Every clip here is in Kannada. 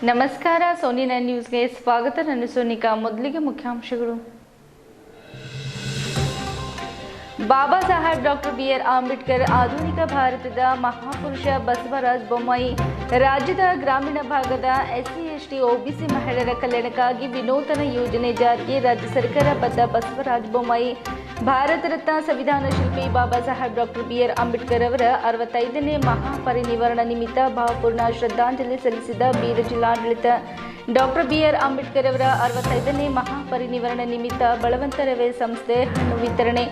ನಮಸ್ಕಾರ ಸೋನಿ 9 ನ್ಯೂಸ್ಗೆ ಸ್ವಾಗತ. ನಾನು ಸೋನಿಕಾ. ಮೊದಲಿಗೆ ಮುಖ್ಯಾಂಶಗಳು. Baba Saheb doctor B R. ಅಂಬೇಡ್ಕರ್ ಆಧುನಿಕ ಭಾರತದ ಮಹಾಪುರುಷ ಬಸವರಾಜ ಬೊಮ್ಮಾಯಿ ರಾಜ್ಯದ ಗ್ರಾಮೀಣ ಭಾಗದ ಎಸ್ಸಿ ಎಸ್ಟಿ ಒಬಿಸಿ ಮಹಿಳೆಯರ ಕಲ್ಯಾಣಕ್ಕಾಗಿ ವಿನೂತನ ಯೋಜನೆ ಜಾರಿಗೆ ರಾಜ್ಯ ಸರ್ಕಾರ ಬದ್ಧ. ಬಸವರಾಜ ಬೊಮ್ಮಾಯಿ ಭಾರತ ರತ್ನ ಸಂವಿಧಾನ ಶಿಲ್ಪಿ ಬಾಬಾ ಸಾಹೇಬ್ ಡಾಕ್ಟರ್ ಬಿ.ಆರ್. ಅಂಬೇಡ್ಕರ್ ಅವರ 65ನೇ ಮಹಾಪರಿನಿರ್ವಾಣ ನಿಮಿತ್ತ ಭಾವಪೂರ್ಣ ಶ್ರದ್ಧಾಂಜಲಿ ಸಲ್ಲಿಸಿದ ಬೀದರ್ ಜಿಲ್ಲಾಡಳಿತ. Doctor B R. ಅಂಬೇಡ್ಕರ್ ಅವರ 65ನೇ ಮಹಾಪರಿನಿರ್ವಾಣ ನಿಮಿತ್ತ ಬಳವಂತರವೇ ಸಂಸ್ಥೆ ಹಣ್ಣು ವಿತರಣೆ.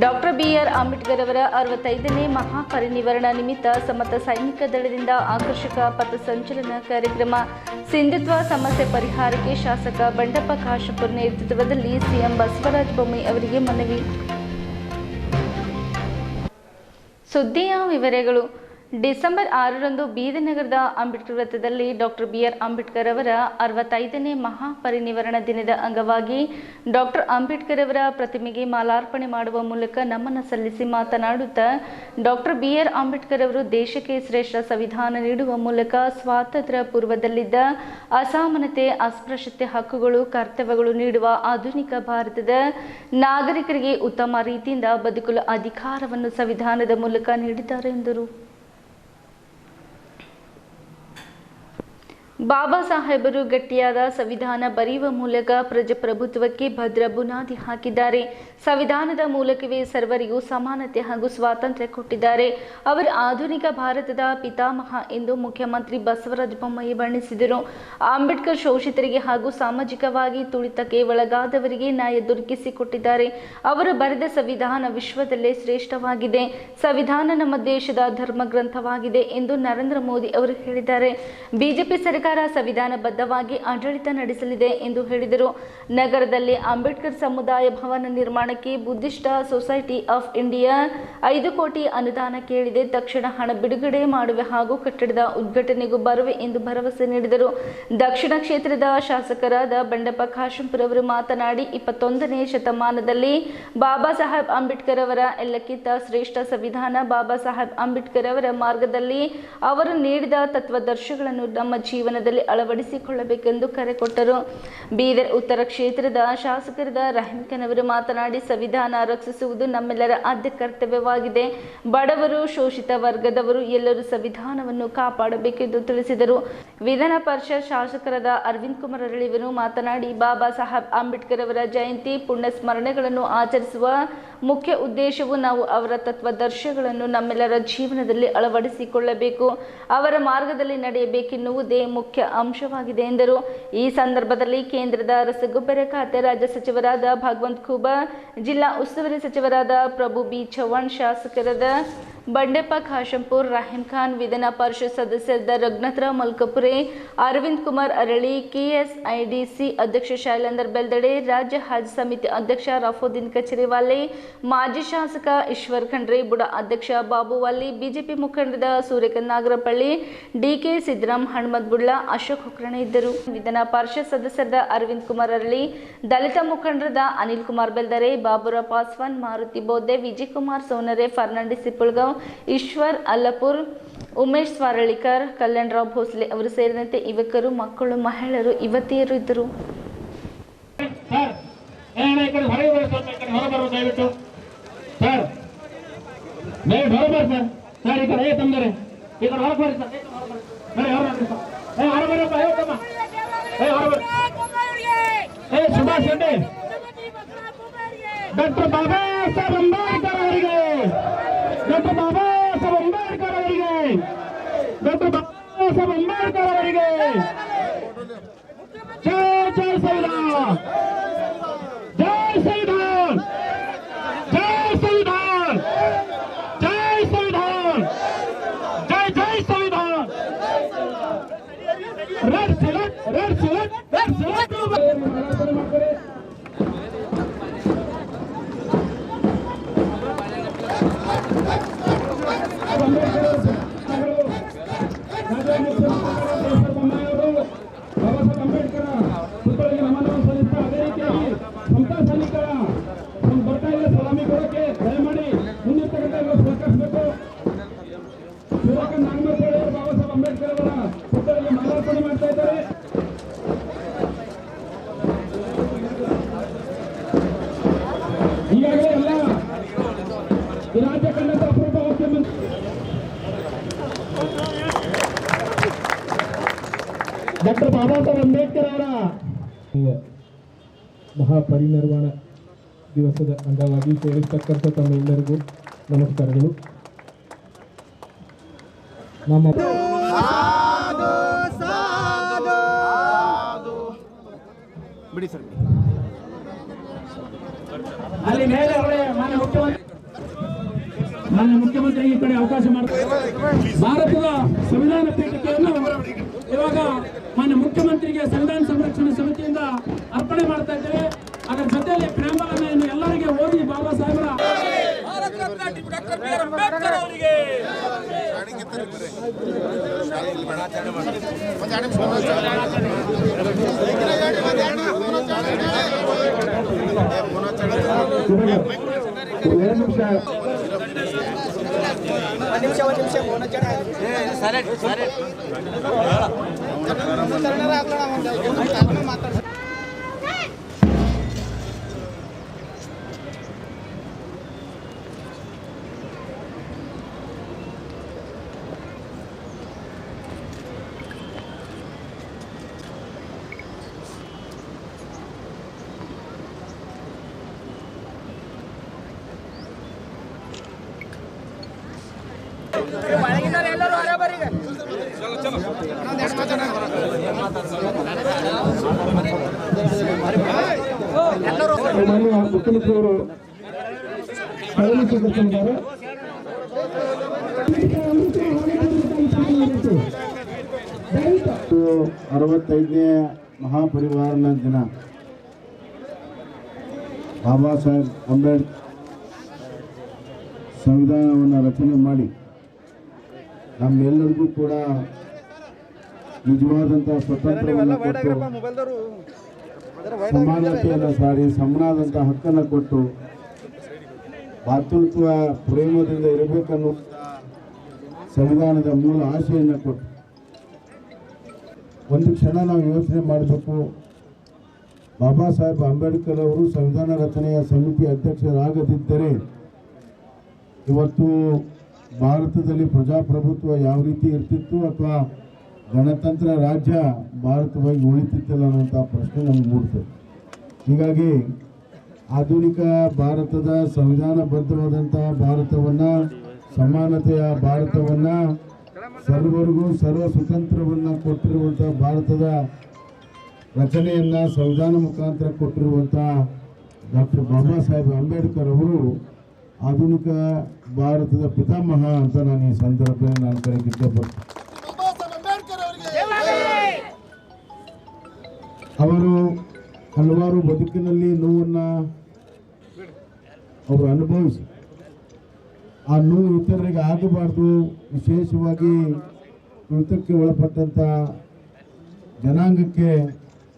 Doctor B R. ಅಂಬೇಡ್ಕರ್ ಅವರ 65ನೇ ಮಹಾಪರಿನಿರ್ವಾಣ ನಿಮಿತ್ತ ಸಮತ ಸೈನಿಕ ದಳದಿಂದ ಆಕರ್ಷಕ ಪಥಸಂಚಲನ ಕಾರ್ಯಕ್ರಮ. ಸಿಂಧುತ್ವ ಸಮಸ್ಯೆ ಪರಿಹಾರಕ್ಕೆ ಶಾಸಕ ಬಂಡೆಪ್ಪ ಕಾಶೆಂಪೂರ್ ನೇತೃತ್ವದಲ್ಲಿ ಸಿಎಂ ಬಸವರಾಜ ಬೊಮ್ಮಾಯಿ ಅವರಿಗೆ ಮನವಿ. ಸುದ್ದಿಯ ವಿವರಗಳು. ಡಿಸೆಂಬರ್ 6ರಂದು ಬೀದರ್ ನಗರದ ಅಂಬೇಡ್ಕರ್ ವೃತ್ತದಲ್ಲಿ ಡಾಕ್ಟರ್ ಬಿ.ಆರ್. ಅಂಬೇಡ್ಕರ್ ಅವರ 65ನೇ ಮಹಾಪರಿನಿರ್ವಾಣ ದಿನದ ಅಂಗವಾಗಿ ಡಾಕ್ಟರ್ ಅಂಬೇಡ್ಕರ್ ಅವರ ಪ್ರತಿಮೆಗೆ ಮಾಲಾರ್ಪಣೆ ಮಾಡುವ ಮೂಲಕ ನಮನ ಸಲ್ಲಿಸಿ ಮಾತನಾಡುತ್ತಾ ಡಾಕ್ಟರ್ ಬಿ.ಆರ್. ಅಂಬೇಡ್ಕರ್ ಅವರು ದೇಶಕ್ಕೆ ಶ್ರೇಷ್ಠ ಸಂವಿಧಾನ ನೀಡುವ ಮೂಲಕ ಸ್ವಾತಂತ್ರ್ಯ ಪೂರ್ವದಲ್ಲಿದ್ದ ಅಸಮಾನತೆ, ಅಸ್ಪೃಶ್ಯತೆ, ಹಕ್ಕುಗಳು, ಕರ್ತವ್ಯಗಳು ನೀಡುವ ಆಧುನಿಕ ಭಾರತದ ನಾಗರಿಕರಿಗೆ ಉತ್ತಮ ರೀತಿಯಿಂದ ಬದುಕಲು ಅಧಿಕಾರವನ್ನು ಸಂವಿಧಾನದ ಮೂಲಕ ನೀಡಿದ್ದಾರೆ ಎಂದರು. ಬಾಬಾ ಸಾಹೇಬರು ಗಟ್ಟಿಯಾದ ಸಂವಿಧಾನ ಬರೆಯುವ ಮೂಲಕ ಪ್ರಜಾಪ್ರಭುತ್ವಕ್ಕೆ ಭದ್ರ ಬುನಾದಿ ಹಾಕಿದ್ದಾರೆ. ಸಂವಿಧಾನದ ಮೂಲಕವೇ ಸರ್ವರಿಗೂ ಸಮಾನತೆ ಹಾಗೂ ಸ್ವಾತಂತ್ರ್ಯ ಕೊಟ್ಟಿದ್ದಾರೆ. ಅವರು ಆಧುನಿಕ ಭಾರತದ ಪಿತಾಮಹ ಎಂದು ಮುಖ್ಯಮಂತ್ರಿ ಬಸವರಾಜ ಬೊಮ್ಮಾಯಿ ಬಣ್ಣಿಸಿದರು. ಅಂಬೇಡ್ಕರ್ ಶೋಷಿತರಿಗೆ ಹಾಗೂ ಸಾಮಾಜಿಕವಾಗಿ ತುಳಿತಕ್ಕೆ ಒಳಗಾದವರಿಗೆ ನ್ಯಾಯ ದೊರಕಿಸಿಕೊಟ್ಟಿದ್ದಾರೆ. ಅವರು ಬರೆದ ಸಂವಿಧಾನ ವಿಶ್ವದಲ್ಲೇ ಶ್ರೇಷ್ಠವಾಗಿದೆ. ಸಂವಿಧಾನ ನಮ್ಮ ದೇಶದ ಧರ್ಮ ಗ್ರಂಥವಾಗಿದೆ ಎಂದು ನರೇಂದ್ರ ಮೋದಿ ಅವರು ಹೇಳಿದ್ದಾರೆ. ಬಿಜೆಪಿ ಸರ್ಕಾರ ಸಂವಿಧಾನಬದ್ಧವಾಗಿ ಆಡಳಿತ ನಡೆಸಲಿದೆ ಎಂದು ಹೇಳಿದರು. ನಗರದಲ್ಲಿ ಅಂಬೇಡ್ಕರ್ ಸಮುದಾಯ ಭವನ ನಿರ್ಮಾಣಕ್ಕೆ ಬುದ್ಧಿಸ್ಟ್ ಸೊಸೈಟಿ ಆಫ್ ಇಂಡಿಯಾ 5 ಕೋಟಿ ಅನುದಾನ ಕೇಳಿದೆ. ತಕ್ಷಣ ಹಣ ಬಿಡುಗಡೆ ಮಾಡುವೆ ಹಾಗೂ ಕಟ್ಟಡದ ಉದ್ಘಾಟನೆಗೂ ಬರುವೆ ಎಂದು ಭರವಸೆ ನೀಡಿದರು. ದಕ್ಷಿಣ ಕ್ಷೇತ್ರದ ಶಾಸಕರಾದ ಬಂಡೆಪ್ಪ ಕಾಶೆಂಪೂರ್ ಅವರು ಮಾತನಾಡಿ 21ನೇ ಶತಮಾನದಲ್ಲಿ ಬಾಬಾ ಸಾಹೇಬ್ ಅಂಬೇಡ್ಕರ್ ಅವರ ಎಲ್ಲಕ್ಕಿಂತ ಶ್ರೇಷ್ಠ ಸಂವಿಧಾನ ಬಾಬಾ ಸಾಹೇಬ್ ಅಂಬೇಡ್ಕರ್ ಅವರ ಮಾರ್ಗದಲ್ಲಿ ಅವರು ನೀಡಿದ ತತ್ವಾದರ್ಶಗಳನ್ನು ನಮ್ಮ ಜೀವನದಲ್ಲಿ ಅಳವಡಿಸಿಕೊಳ್ಳಬೇಕೆಂದು ಕರೆ ಕೊಟ್ಟರು. ಬೀದರ್ ಉತ್ತರ ಕ್ಷೇತ್ರದ ಶಾಸಕರಾದ ರಹೀಂ ಖಾನ್ ಅವರು ಮಾತನಾಡಿ ಸಂವಿಧಾನ ರಕ್ಷಿಸುವುದು ನಮ್ಮೆಲ್ಲರ ಆದ್ಯ ಕರ್ತವ್ಯವಾಗಿದೆ. ಬಡವರು, ಶೋಷಿತ ವರ್ಗದವರು ಎಲ್ಲರೂ ಸಂವಿಧಾನವನ್ನು ಕಾಪಾಡಬೇಕೆಂದು ತಿಳಿಸಿದರು. ವಿಧಾನ ಪರಿಷತ್ ಶಾಸಕರಾದ ಅರವಿಂದ್ ಕುಮಾರ್ ಅರಳಿವರು ಮಾತನಾಡಿ ಬಾಬಾ ಸಾಹೇಬ್ ಅಂಬೇಡ್ಕರ್ ಅವರ ಜಯಂತಿ ಪುಣ್ಯ ಸ್ಮರಣೆಗಳನ್ನು ಆಚರಿಸುವ ಮುಖ್ಯ ಉದ್ದೇಶವು ನಾವು ಅವರ ತತ್ವಾದರ್ಶಗಳನ್ನು ನಮ್ಮೆಲ್ಲರ ಜೀವನದಲ್ಲಿ ಅಳವಡಿಸಿಕೊಳ್ಳಬೇಕು, ಅವರ ಮಾರ್ಗದಲ್ಲಿ ನಡೆಯಬೇಕೆನ್ನುವುದೇ ಮುಖ್ಯ ಅಂಶವಾಗಿದೆ ಎಂದರು. ಈ ಸಂದರ್ಭದಲ್ಲಿ ಕೇಂದ್ರದ ರಸಗೊಬ್ಬರ ಖಾತೆ ರಾಜ್ಯ ಸಚಿವರಾದ ಭಗವಂತ ಖೂಬಾ, ಜಿಲ್ಲಾ ಉಸ್ತುವಾರಿ ಸಚಿವರಾದ ಪ್ರಭು ಬಿ ಚವ್ಹಾಣ್, ಶಾಸಕರಾದ ಬಂಡೆಪ್ಪ ಕಾಶೆಂಪೂರ್, ರಹೀಂ ಖಾನ್, ವಿಧಾನ ಪರಿಷತ್ ಸದಸ್ಯರಾದ ರಘುನಾಥರಾವ್ ಮಲ್ಕಪುರೆ, ಅರವಿಂದ್ ಕುಮಾರ್ ಅರಳಿ, ಕೆಎಸ್ಐಡಿಸಿ ಅಧ್ಯಕ್ಷ ಶೈಲೇಂದರ್ ಬೆಲ್ದಡೆ, ರಾಜ್ಯ ಹಜ್ ಸಮಿತಿ ಅಧ್ಯಕ್ಷ ರಫುದ್ದೀನ್ ಕಚೇರಿವಾಲೆ, ಮಾಜಿ ಶಾಸಕ ಈಶ್ವರ್ ಖಂಡ್ರೆ, ಬುಡ ಅಧ್ಯಕ್ಷ ಬಾಬು ವಾಲಿ, ಬಿಜೆಪಿ ಮುಖಂಡರಾದ ಸೂರ್ಯಕಾಂತ್ ನಾಗರಪಳ್ಳಿ, ಡಿಕೆ ಸಿದ್ದರಾಮ್, ಹನುಮಂತ್ ಬುಡ್ಲಾ, ಅಶೋಕ್ ಹುಕ್ರಾಣೆ ಇದ್ದರು. ವಿಧಾನ ಪರಿಷತ್ ಸದಸ್ಯರಾದ ಅರವಿಂದ್ ಕುಮಾರ್ ಅರಳಿ, ದಲಿತ ಮುಖಂಡರಾದ ಅನಿಲ್ ಕುಮಾರ್ ಬೆಲ್ದರೆ, ಬಾಬುರಾವ್ ಪಾಸ್ವಾನ್, ಮಾರುತಿ ಬೋದೆ, ವಿಜಯ್ ಕುಮಾರ್ ಸೋನರೆ, ಫರ್ನಾಂಡಿಸ್ ಸಿಪ್ಪಳ್ಗಾಂವ್, ಈಶ್ವರ್ ಅಲ್ಲಪುರ್, ಉಮೇಶ್ ಸ್ವಾರಳಿಕರ್, ಕಲ್ಯಾಣರಾವ್ ಭೋಸ್ಲೆ ಅವರು ಸೇರಿದಂತೆ ಯುವಕರು, ಮಕ್ಕಳು, ಮಹಿಳೆಯರು, ಯುವತಿಯರು ಇದ್ದರು. ಡಾಕ್ಟರ್ ಬಾಬಾ ಸಾಹೇಬ್ ಅಂಬೇಡ್ಕರ್ ಅವರಿಗೆ, ಡಾಕ್ಟರ್ ಬಾಬಾ ಸಾಹೇಬ್ ಅಂಬೇಡ್ಕರ್ ಅವರಿಗೆ, ಡಾಕ್ಟರ್ ಬಾಬಾ ಸಾಹೇಬ್ ಅಂಬೇಡ್ಕರ್ ಅವರಿಗೆ ಜೈ ಜೈ ಸಂವಿಧಾನ, ಜೈ ಸಂವಿಧಾನ, ಜೈ ಸಂವಿಧಾನ, ಜೈ ಸಂವಿಧಾನ, ಜೈ ಜೈ ಸಂವಿಧಾನ. Red select, red select, red select. Ambedkar ಅವರ ಪುಸ್ತಕದಲ್ಲಿ ಮಾಲಾರ್ಪಣೆ ಮಾಡ್ತಾ ಇದ್ದಾರೆ. ಡಾಕ್ಟರ್ ಬಾಬಾ ಸಾಹೇಬ್ ಅಂಬೇಡ್ಕರ್ ಅವರ ಮಹಾಪರಿನಿರ್ವಾಣ ದಿವಸದ ಅಂಗವಾಗಿ ಸೇರಿರ್ತಕ್ಕಂಥ ತಮ್ಮೆಲ್ಲರಿಗೂ ನಮಸ್ಕಾರಗಳು. ನಮ್ಮ ಅಲ್ಲಿ ಮೇಲೆ ಮಾನ್ಯ ಮುಖ್ಯಮಂತ್ರಿ ಈ ಕಡೆ ಅವಕಾಶ ಮಾಡ್ತಾರೆ. ಭಾರತದ ಸಂವಿಧಾನ ಪೀಠಿಕೆಯನ್ನು ಇವಾಗ ಮಾನ್ಯ ಮುಖ್ಯಮಂತ್ರಿಗೆ ಸಂವಿಧಾನ ಸಂರಕ್ಷಣಾ ಸಮಿತಿಯಿಂದ ಅರ್ಪಣೆ ಮಾಡ್ತಾ ಇದ್ದೇವೆ. ಅದರ ಜೊತೆಯಲ್ಲಿ ಪ್ರೇಮಲ್ ಅನ್ನು ಎಲ್ಲರಿಗೆ ಓದಿ ಬಾಬಾ ಸಾಹೇಬರ ಮುಖ್ಯಮಂತ್ರಿಯವರು 65ನೇ ಮಹಾಪರಿವಾರನ ದಿನ ಬಾಬಾ ಸಾಹೇಬ್ ಅಂಬೇಡ್ಕರ್ ಸಂವಿಧಾನವನ್ನು ರಚನೆ ಮಾಡಿ ನಮ್ಮೆಲ್ಲರಿಗೂ ಕೂಡ ನಿಜವಾದಂಥ ಸ್ವತಂತ್ರವನ್ನು ಕೊಟ್ಟು ಸಮಾನತೆಯನ್ನು ಸಾರಿ ಸಮನಾದಂಥ ಹಕ್ಕನ್ನು ಕೊಟ್ಟು ಭಾತೃತ್ವ ಪ್ರೇಮದಿಂದ ಇರಬೇಕನ್ನೋ ಸಂವಿಧಾನದ ಮೂಲ ಆಶೆಯನ್ನು ಕೊಟ್ಟು ಒಂದು ಕ್ಷಣ ನಾವು ಯೋಚನೆ ಮಾಡಬೇಕು. ಬಾಬಾ ಸಾಹೇಬ್ ಅಂಬೇಡ್ಕರ್ ಅವರು ಸಂವಿಧಾನ ರಚನೆಯ ಸಮಿತಿ ಅಧ್ಯಕ್ಷರಾಗದಿದ್ದರೆ ಇವತ್ತು ಭಾರತದಲ್ಲಿ ಪ್ರಜಾಪ್ರಭುತ್ವ ಯಾವ ರೀತಿ ಇರ್ತಿತ್ತು ಅಥವಾ ಗಣತಂತ್ರ ರಾಜ್ಯ ಭಾರತವಾಗಿ ಉಳಿತಿತ್ತಿಲ್ಲ ಅನ್ನುವಂಥ ಪ್ರಶ್ನೆ ನಮ್ಗೆ ಮೂಡ್ತದೆ. ಹೀಗಾಗಿ ಆಧುನಿಕ ಭಾರತದ ಸಂವಿಧಾನಬದ್ಧವಾದಂಥ ಭಾರತವನ್ನು, ಸಮಾನತೆಯ ಭಾರತವನ್ನು, ಸರ್ವರಿಗೂ ಸರ್ವ ಸ್ವತಂತ್ರವನ್ನು ಕೊಟ್ಟಿರುವಂಥ ಭಾರತದ ರಚನೆಯನ್ನು ಸಂವಿಧಾನ ಮುಖಾಂತರ ಕೊಟ್ಟಿರುವಂಥ ಡಾಕ್ಟರ್ ಬಾಬಾ ಸಾಹೇಬ್ ಅಂಬೇಡ್ಕರ್ ಅವರು ಆಧುನಿಕ ಭಾರತದ ಪಿತಾಮಹ ಅಂತ ನಾನು ಈ ಸಂದರ್ಭದಲ್ಲಿ ನಾನು ಕರೆಗೆ ಇಷ್ಟಪಡ್ತೀನಿ. ಅವರು ಹಲವಾರು ಬದುಕಿನಲ್ಲಿ ನೋವನ್ನು ಅವರು ಅನುಭವಿಸಿ ಆ ನೋವು ಇತರರಿಗೆ ಆಗಬಾರ್ದು, ವಿಶೇಷವಾಗಿ ತುಳಿತಕ್ಕೆ ಒಳಪಟ್ಟಂಥ ಜನಾಂಗಕ್ಕೆ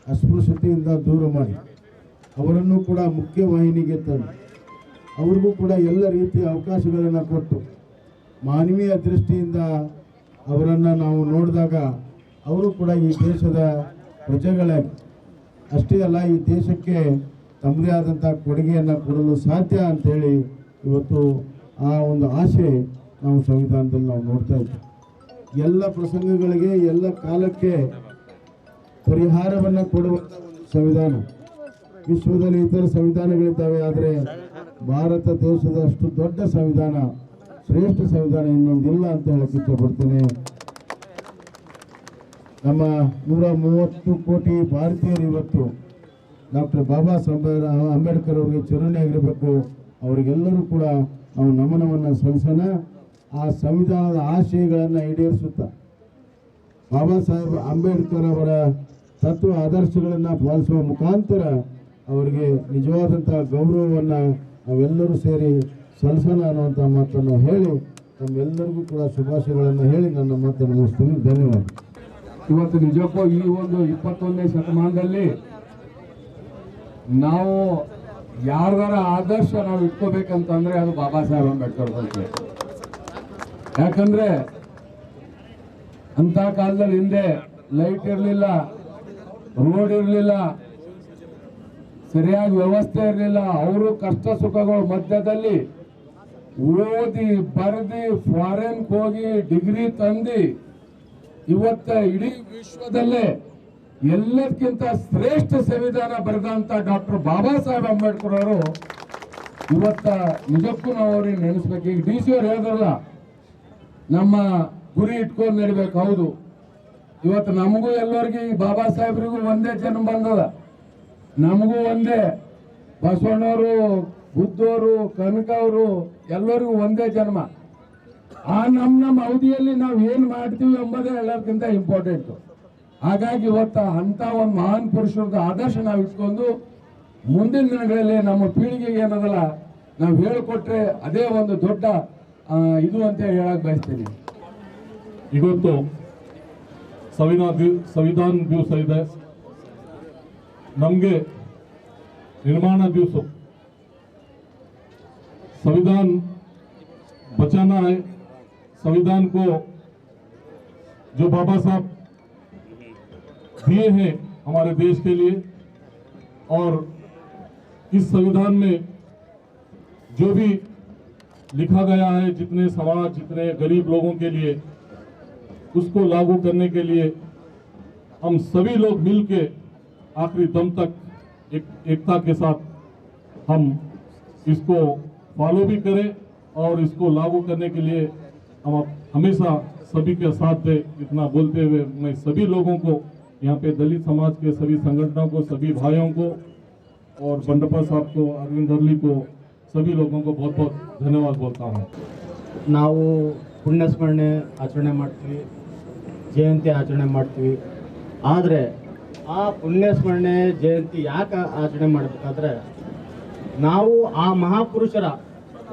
ಅಸ್ಪೃಶ್ಯತೆಯಿಂದ ದೂರ ಮಾಡಿ ಅವರನ್ನು ಕೂಡ ಮುಖ್ಯವಾಹಿನಿಗೆ ತಂದು ಅವ್ರಿಗೂ ಕೂಡ ಎಲ್ಲ ರೀತಿಯ ಅವಕಾಶಗಳನ್ನು ಕೊಟ್ಟು ಮಾನವೀಯ ದೃಷ್ಟಿಯಿಂದ ಅವರನ್ನು ನಾವು ನೋಡಿದಾಗ ಅವರು ಕೂಡ ಈ ದೇಶದ ಪ್ರಜೆಗಳಾಗಿ ಅಷ್ಟೇ ಅಲ್ಲ, ಈ ದೇಶಕ್ಕೆ ತಮ್ಮದೇ ಆದಂಥ ಕೊಡುಗೆಯನ್ನು ಕೊಡಲು ಸಾಧ್ಯ ಅಂಥೇಳಿ ಇವತ್ತು ಆ ಒಂದು ಆಸೆ ನಾವು ಸಂವಿಧಾನದಲ್ಲಿ ನಾವು ನೋಡ್ತಾ ಇದ್ದೀವಿ. ಎಲ್ಲ ಪ್ರಸಂಗಗಳಿಗೆ ಎಲ್ಲ ಕಾಲಕ್ಕೆ ಪರಿಹಾರವನ್ನು ಕೊಡುವಂಥ ಒಂದು ಸಂವಿಧಾನ. ವಿಶ್ವದಲ್ಲಿ ಇತರ ಸಂವಿಧಾನಗಳಿದ್ದಾವೆ, ಆದರೆ ಭಾರತ ದೇಶದ ಅಷ್ಟು ದೊಡ್ಡ ಸಂವಿಧಾನ, ಶ್ರೇಷ್ಠ ಸಂವಿಧಾನ ಇನ್ನೊಂದಿಲ್ಲ ಅಂತ ಹೇಳಕ್ಕೆ ಇಷ್ಟಪಡ್ತೇನೆ. ನಮ್ಮ 130 ಕೋಟಿ ಭಾರತೀಯರು ಇವತ್ತು ಡಾಕ್ಟರ್ ಬಾಬಾ ಸಾಹೇಬ್ ಅಂಬೇಡ್ಕರ್ ಅವರಿಗೆ ಚಿರಋಣಿಯಾಗಿರಬೇಕು. ಅವರಿಗೆಲ್ಲರೂ ಕೂಡ ನಾವು ನಮನವನ್ನು ಸಲ್ಲಿಸೋಣ. ಆ ಸಂವಿಧಾನದ ಆಶಯಗಳನ್ನು ಈಡೇರಿಸುತ್ತಾ ಬಾಬಾ ಸಾಹೇಬ್ ಅಂಬೇಡ್ಕರ್ ಅವರ ತತ್ವ ಆದರ್ಶಗಳನ್ನು ಪಾಲಿಸುವ ಮುಖಾಂತರ ಅವರಿಗೆ ನಿಜವಾದಂಥ ಗೌರವವನ್ನು ನಾವೆಲ್ಲರೂ ಸೇರಿ ಸಲ್ಲಿಸೋಣ ಅನ್ನುವಂಥ ಮಾತನ್ನು ಹೇಳಿ ನಮ್ಮೆಲ್ಲರಿಗೂ ಕೂಡ ಶುಭಾಶಯಗಳನ್ನು ಹೇಳಿ ನನ್ನ ಮಾತನ್ನು ಮುಗಿಸ್ತೀನಿ. ಧನ್ಯವಾದ. ಇವತ್ತು ನಿಜಕ್ಕೂ ಈ ಒಂದು 21ನೇ ಶತಮಾನದಲ್ಲಿ ನಾವು ಯಾರ್ದಾರ ಆದರ್ಶ ನಾವು ಇಟ್ಕೋಬೇಕಂತಂದ್ರೆ ಅದು ಬಾಬಾ ಸಾಹೇಬ್ ಅಂಬೇಡ್ಕರ್ ಬಗ್ಗೆ. ಯಾಕಂದ್ರೆ ಅಂತ ಕಾಲದಲ್ಲಿ ಹಿಂದೆ ಲೈಟ್ ಇರಲಿಲ್ಲ, ರೋಡ್ ಇರಲಿಲ್ಲ, ಸರಿಯಾಗಿ ವ್ಯವಸ್ಥೆ ಇರಲಿಲ್ಲ. ಅವರು ಕಷ್ಟ ಸುಖಗಳ ಮಧ್ಯದಲ್ಲಿ ಓದಿ ಬರೆದಿ ಫಾರಿನ್ಗೆ ಹೋಗಿ ಡಿಗ್ರಿ ತಂದು ಇವತ್ತ ಇಡೀ ವಿಶ್ವದಲ್ಲೇ ಎಲ್ಲದಕ್ಕಿಂತ ಶ್ರೇಷ್ಠ ಸಂವಿಧಾನ ಬರೆದಂತ ಡಾಕ್ಟರ್ ಬಾಬಾ ಸಾಹೇಬ್ ಅಂಬೇಡ್ಕರ್ ಅವರು ಇವತ್ತ ನಿಜಕ್ಕೂ ನಾವು ಅವ್ರಿಗೆ ನೆನೆಸ್ಬೇಕು. ಈಗ DC ಅವ್ರು ಹೇಳಿದ್ರಲ್ಲ, ನಮ್ಮ ಗುರಿ ಇಟ್ಕೊಂಡು ನಡಿಬೇಕು. ಹೌದು, ಇವತ್ತು ನಮಗೂ ಎಲ್ಲರಿಗೂ ಈ ಬಾಬಾ ಸಾಹೇಬ್ರಿಗೂ ಒಂದೇ ಜನ್ಮ ಬಂದದ, ನಮಗೂ ಒಂದೇ. ಬಸವಣ್ಣವರು, ಬುದ್ಧವರು, ಕನಕ ಅವರು ಎಲ್ಲರಿಗೂ ಒಂದೇ ಜನ್ಮ. ಆ ನಮ್ಮ ಅವಧಿಯಲ್ಲಿ ನಾವು ಏನು ಮಾಡ್ತೀವಿ ಎಂಬುದೇ ಎಲ್ಲರಿಗಿಂತ ಇಂಪಾರ್ಟೆಂಟ್. ಹಾಗಾಗಿ ಇವತ್ತು ಅಂತ ಒಂದು ಮಹಾನ್ ಪುರುಷರದ ಆದರ್ಶ ನಾವು ಇಟ್ಕೊಂಡು ಮುಂದಿನ ದಿನಗಳಲ್ಲಿ ನಮ್ಮ ಪೀಳಿಗೆಗೆ ಏನದಲ್ಲ ನಾವು ಹೇಳಿಕೊಟ್ರೆ ಅದೇ ಒಂದು ದೊಡ್ಡ ಇದು ಅಂತ ಹೇಳಕ್ ಬಯಸ್ತೀನಿ. ಇವತ್ತು ಸಂವಿಧಾನ ದಿವಸ ಇದೆ, ನಮಗೆ निर्माण दिवस। संविधान बचाना है, संविधान को जो बाबा साहब दिए हैं हमारे देश के लिए, और इस संविधान में जो भी लिखा गया है, जितने समाज, जितने गरीब लोगों के लिए, उसको लागू करने के लिए हम सभी लोग मिलके आखिरी दम तक एकता के साथ हम इसको फॉलो भी करें और इसको लागू करने के लिए हम हमेशा सभी के साथ दें। इतना बोलते हुए मैं सभी लोगों को, यहाँ पे दलित समाज के सभी संगठनों को, सभी भाइयों को और बंडप्पा साहब को, अरविंद हरली को, सभी लोगों को बहुत बहुत धन्यवाद बोलता हूँ। ನಾವು ಪುಣ್ಯಸ್ಮರಣೆ ಆಚರಣೆ ಮಾಡ್ತೀವಿ, ಜಯಂತಿ ಆಚರಣೆ ಮಾಡ್ತೀವಿ. ಆದರೆ ಆ ಪುಣ್ಯಸ್ಮರಣೆ ಜಯಂತಿ ಯಾಕೆ ಆಚರಣೆ ಮಾಡಬೇಕಾದ್ರೆ, ನಾವು ಆ ಮಹಾಪುರುಷರ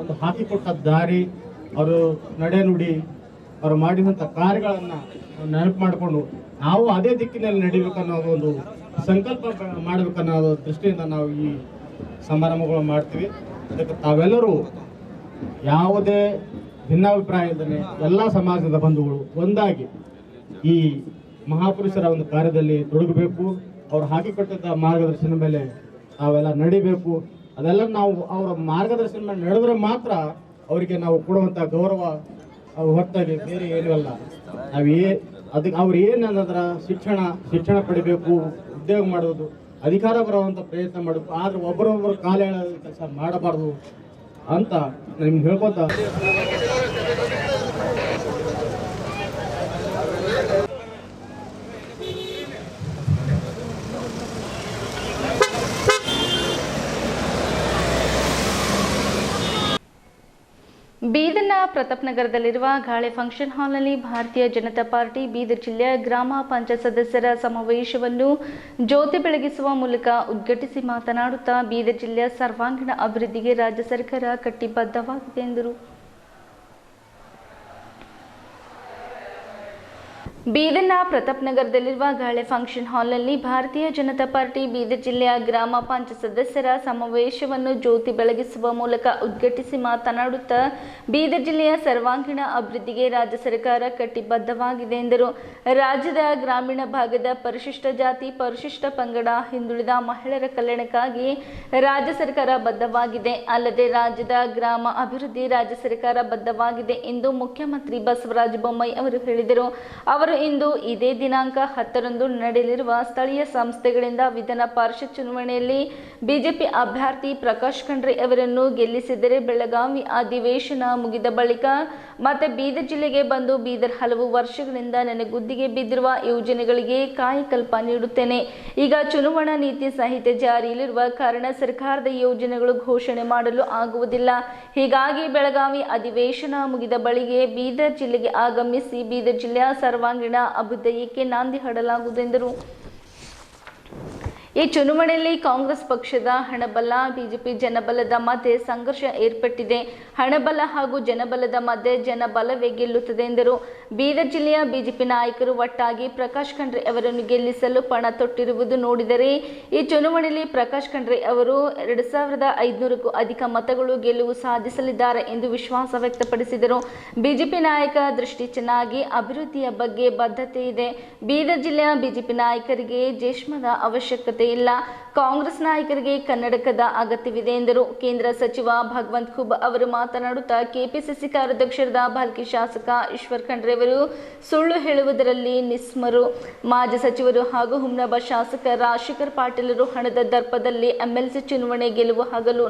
ಒಂದು ಹಾಕಿಕೊಟ್ಟ ದಾರಿ, ಅವರು ನಡೆನುಡಿ, ಅವರು ಮಾಡಿದಂಥ ಕಾರ್ಯಗಳನ್ನು ನೆನಪು ಮಾಡಿಕೊಂಡು ನಾವು ಅದೇ ದಿಕ್ಕಿನಲ್ಲಿ ನಡಿಬೇಕನ್ನೋದು ಒಂದು ಸಂಕಲ್ಪ ಮಾಡಬೇಕನ್ನೋ ದೃಷ್ಟಿಯಿಂದ ನಾವು ಈ ಸಮಾರಂಭಗಳು ಮಾಡ್ತೀವಿ. ಅದಕ್ಕೆ ತಾವೆಲ್ಲರೂ ಯಾವುದೇ ಭಿನ್ನಾಭಿಪ್ರಾಯ ಇಲ್ಲದೆ ಎಲ್ಲ ಸಮಾಜದ ಬಂಧುಗಳು ಒಂದಾಗಿ ಈ ಮಹಾಪುರುಷರ ಒಂದು ಕಾರ್ಯದಲ್ಲಿ ತೊಡಗಬೇಕು. ಅವ್ರು ಹಾಕಿಕೊಟ್ಟಿದ್ದ ಮಾರ್ಗದರ್ಶನ ಮೇಲೆ ನಾವೆಲ್ಲ ನಡಿಬೇಕು. ಅದೆಲ್ಲ ನಾವು ಅವರ ಮಾರ್ಗದರ್ಶನ ಮೇಲೆ ನಡೆದ್ರೆ ಮಾತ್ರ ಅವರಿಗೆ ನಾವು ಕೊಡುವಂಥ ಗೌರವ ಹೊರತಾಗಿ ಬೇರೆ ಏನೂ ಅಲ್ಲ. ಅದಕ್ಕೆ ಅವ್ರು ಏನಂದ್ರೆ ಶಿಕ್ಷಣ ಪಡಿಬೇಕು, ಉದ್ಯೋಗ ಮಾಡೋದು, ಅಧಿಕಾರ ಬರುವಂಥ ಪ್ರಯತ್ನ ಮಾಡಬೇಕು. ಆದರೆ ಒಬ್ಬರೊಬ್ಬರು ಕಾಲ ಹೇಳೋ ಕೆಲಸ ಮಾಡಬಾರ್ದು ಅಂತ ನಿಮ್ಗೆ ಹೇಳ್ಕೊತ ಬೀದರ್ನ ಪ್ರತಾಪ್ ನಗರದಲ್ಲಿರುವ ಗಾಳೆ ಫಂಕ್ಷನ್ ಹಾಲ್ನಲ್ಲಿ ಭಾರತೀಯ ಜನತಾ ಪಾರ್ಟಿ ಬೀದರ್ ಜಿಲ್ಲೆಯ ಗ್ರಾಮ ಪಂಚಾಯತ್ ಸದಸ್ಯರ ಸಮಾವೇಶವನ್ನು ಜ್ಯೋತಿ ಬೆಳಗಿಸುವ ಮೂಲಕ ಉದ್ಘಾಟಿಸಿ ಮಾತನಾಡುತ್ತಾ ಬೀದರ್ ಜಿಲ್ಲೆಯ ಸರ್ವಾಂಗೀಣ ಅಭಿವೃದ್ಧಿಗೆ ರಾಜ್ಯ ಸರ್ಕಾರ ಕಟಿಬದ್ಧವಾಗಿದೆ ಎಂದರು. ಬೀದರ್ನ ಪ್ರತಾಪ್ ನಗರದಲ್ಲಿರುವ ಗಾಳೆ ಫಂಕ್ಷನ್ ಹಾಲ್ನಲ್ಲಿ ಭಾರತೀಯ ಜನತಾ ಪಾರ್ಟಿ ಬೀದರ್ ಜಿಲ್ಲೆಯ ಗ್ರಾಮ ಪಂಚಾಯತ್ ಸದಸ್ಯರ ಸಮಾವೇಶವನ್ನು ಜ್ಯೋತಿ ಬೆಳಗಿಸುವ ಮೂಲಕ ಉದ್ಘಾಟಿಸಿ ಮಾತನಾಡುತ್ತಾ ಬೀದರ್ ಜಿಲ್ಲೆಯ ಸರ್ವಾಂಗೀಣ ಅಭಿವೃದ್ಧಿಗೆ ರಾಜ್ಯ ಸರ್ಕಾರ ಕಟಿಬದ್ಧವಾಗಿದೆ ಎಂದರು. ರಾಜ್ಯದ ಗ್ರಾಮೀಣ ಭಾಗದ ಪರಿಶಿಷ್ಟ ಜಾತಿ, ಪರಿಶಿಷ್ಟ ಪಂಗಡ, ಹಿಂದುಳಿದ ಮಹಿಳೆಯರ ಕಲ್ಯಾಣಕ್ಕಾಗಿ ರಾಜ್ಯ ಸರ್ಕಾರ ಬದ್ಧವಾಗಿದೆ. ಅಲ್ಲದೆ ರಾಜ್ಯದ ಗ್ರಾಮ ಅಭಿವೃದ್ಧಿ ರಾಜ್ಯ ಸರ್ಕಾರ ಬದ್ಧವಾಗಿದೆ ಎಂದು ಮುಖ್ಯಮಂತ್ರಿ ಬಸವರಾಜ ಬೊಮ್ಮಾಯಿ ಅವರು ಹೇಳಿದರು. ಅವರು ಇಂದು ಇದೇ ದಿನಾಂಕ 10ರಂದು ನಡೆಯಲಿರುವ ಸ್ಥಳೀಯ ಸಂಸ್ಥೆಗಳಿಂದ ವಿಧಾನ ಪರಿಷತ್ ಚುನಾವಣೆಯಲ್ಲಿ ಬಿಜೆಪಿ ಅಭ್ಯರ್ಥಿ ಪ್ರಕಾಶ್ ಖಂಡ್ರೆ ಅವರನ್ನು ಗೆಲ್ಲಿಸಿದರೆ ಬೆಳಗಾವಿ ಅಧಿವೇಶನ ಮುಗಿದ ಬಳಿಕ ಮತ್ತೆ ಬೀದರ್ ಜಿಲ್ಲೆಗೆ ಬಂದು ಬೀದರ್ ಹಲವು ವರ್ಷಗಳಿಂದ ನೆನೆಗುದ್ದಿಗೆ ಬಿದ್ದಿರುವ ಯೋಜನೆಗಳಿಗೆ ಕಾಯಕಲ್ಪ ನೀಡುತ್ತೇನೆ. ಈಗ ಚುನಾವಣಾ ನೀತಿ ಸಂಹಿತೆ ಜಾರಿಯಲ್ಲಿರುವ ಕಾರಣ ಸರ್ಕಾರದ ಯೋಜನೆಗಳು ಘೋಷಣೆ ಮಾಡಲು ಆಗುವುದಿಲ್ಲ. ಹೀಗಾಗಿ ಬೆಳಗಾವಿ ಅಧಿವೇಶನ ಮುಗಿದ ಬಳಿಗೆ ಬೀದರ್ ಜಿಲ್ಲೆಗೆ ಆಗಮಿಸಿ ಬೀದರ್ ಜಿಲ್ಲೆಯ ಸರ್ವಾಂಗೀಣ ಅಭ್ಯುದಯಕ್ಕೆ ನಾಂದಿ ಹಾಡಲಾಗುವುದು ಎಂದರು. ಈ ಚುನಾವಣೆಯಲ್ಲಿ ಕಾಂಗ್ರೆಸ್ ಪಕ್ಷದ ಹಣಬಲ, ಬಿಜೆಪಿ ಜನಬಲದ ಮಧ್ಯೆ ಸಂಘರ್ಷ ಏರ್ಪಟ್ಟಿದೆ. ಹಣಬಲ ಹಾಗೂ ಜನಬಲದ ಮಧ್ಯೆ ಜನಬಲವೇ ಗೆಲ್ಲುತ್ತದೆ ಎಂದರು. ಬೀದರ್ ಜಿಲ್ಲೆಯ ಬಿಜೆಪಿ ನಾಯಕರು ಒಟ್ಟಾಗಿ ಪ್ರಕಾಶ್ ಖಂಡ್ರೆ ಅವರನ್ನು ಗೆಲ್ಲಿಸಲು ಪಣ ತೊಟ್ಟಿರುವುದು ನೋಡಿದರೆ ಈ ಚುನಾವಣೆಯಲ್ಲಿ ಪ್ರಕಾಶ್ ಖಂಡ್ರೆ ಅವರು 2500ಕ್ಕೂ ಅಧಿಕ ಮತಗಳು ಗೆಲುವು ಸಾಧಿಸಲಿದ್ದಾರೆ ಎಂದು ವಿಶ್ವಾಸ ವ್ಯಕ್ತಪಡಿಸಿದರು. ಬಿಜೆಪಿ ನಾಯಕ ದೃಷ್ಟಿ ಚೆನ್ನಾಗಿ, ಅಭಿವೃದ್ಧಿಯ ಬಗ್ಗೆ ಬದ್ಧತೆ ಇದೆ. ಬೀದರ್ ಜಿಲ್ಲೆಯ ಬಿಜೆಪಿ ನಾಯಕರಿಗೆ ಜೇಷ್ಮದ ಅವಶ್ಯಕತೆ ಅವಶ್ಯಕತೆ ಇಲ್ಲ. ಕಾಂಗ್ರೆಸ್ ನಾಯಕರಿಗೆ ಕನ್ನಡಕದ ಅಗತ್ಯವಿದೆ ಎಂದರು. ಕೇಂದ್ರ ಸಚಿವ ಭಗವಂತ್ ಖೂಬ್ ಅವರು ಮಾತನಾಡುತ್ತಾ ಕೆಪಿಸಿಸಿ ಕಾರ್ಯಾಧ್ಯಕ್ಷರಾದ ಭಾಲ್ಕಿ ಶಾಸಕ ಈಶ್ವರ್ ಖಂಡ್ರೆ ಅವರು ಸುಳ್ಳು ಹೇಳುವುದರಲ್ಲಿ ನಿಸ್ಮರು. ಮಾಜಿ ಸಚಿವರು ಹಾಗೂ ಹುಮ್ನಾಬಾದ್ ಶಾಸಕ ರಾಜಶೇಖರ್ ಪಾಟೀಲರು ಹಣದ ದರ್ಪದಲ್ಲಿ ಎಂಎಲ್ಸಿ ಚುನಾವಣೆ ಗೆಲುವು ಹಗಲು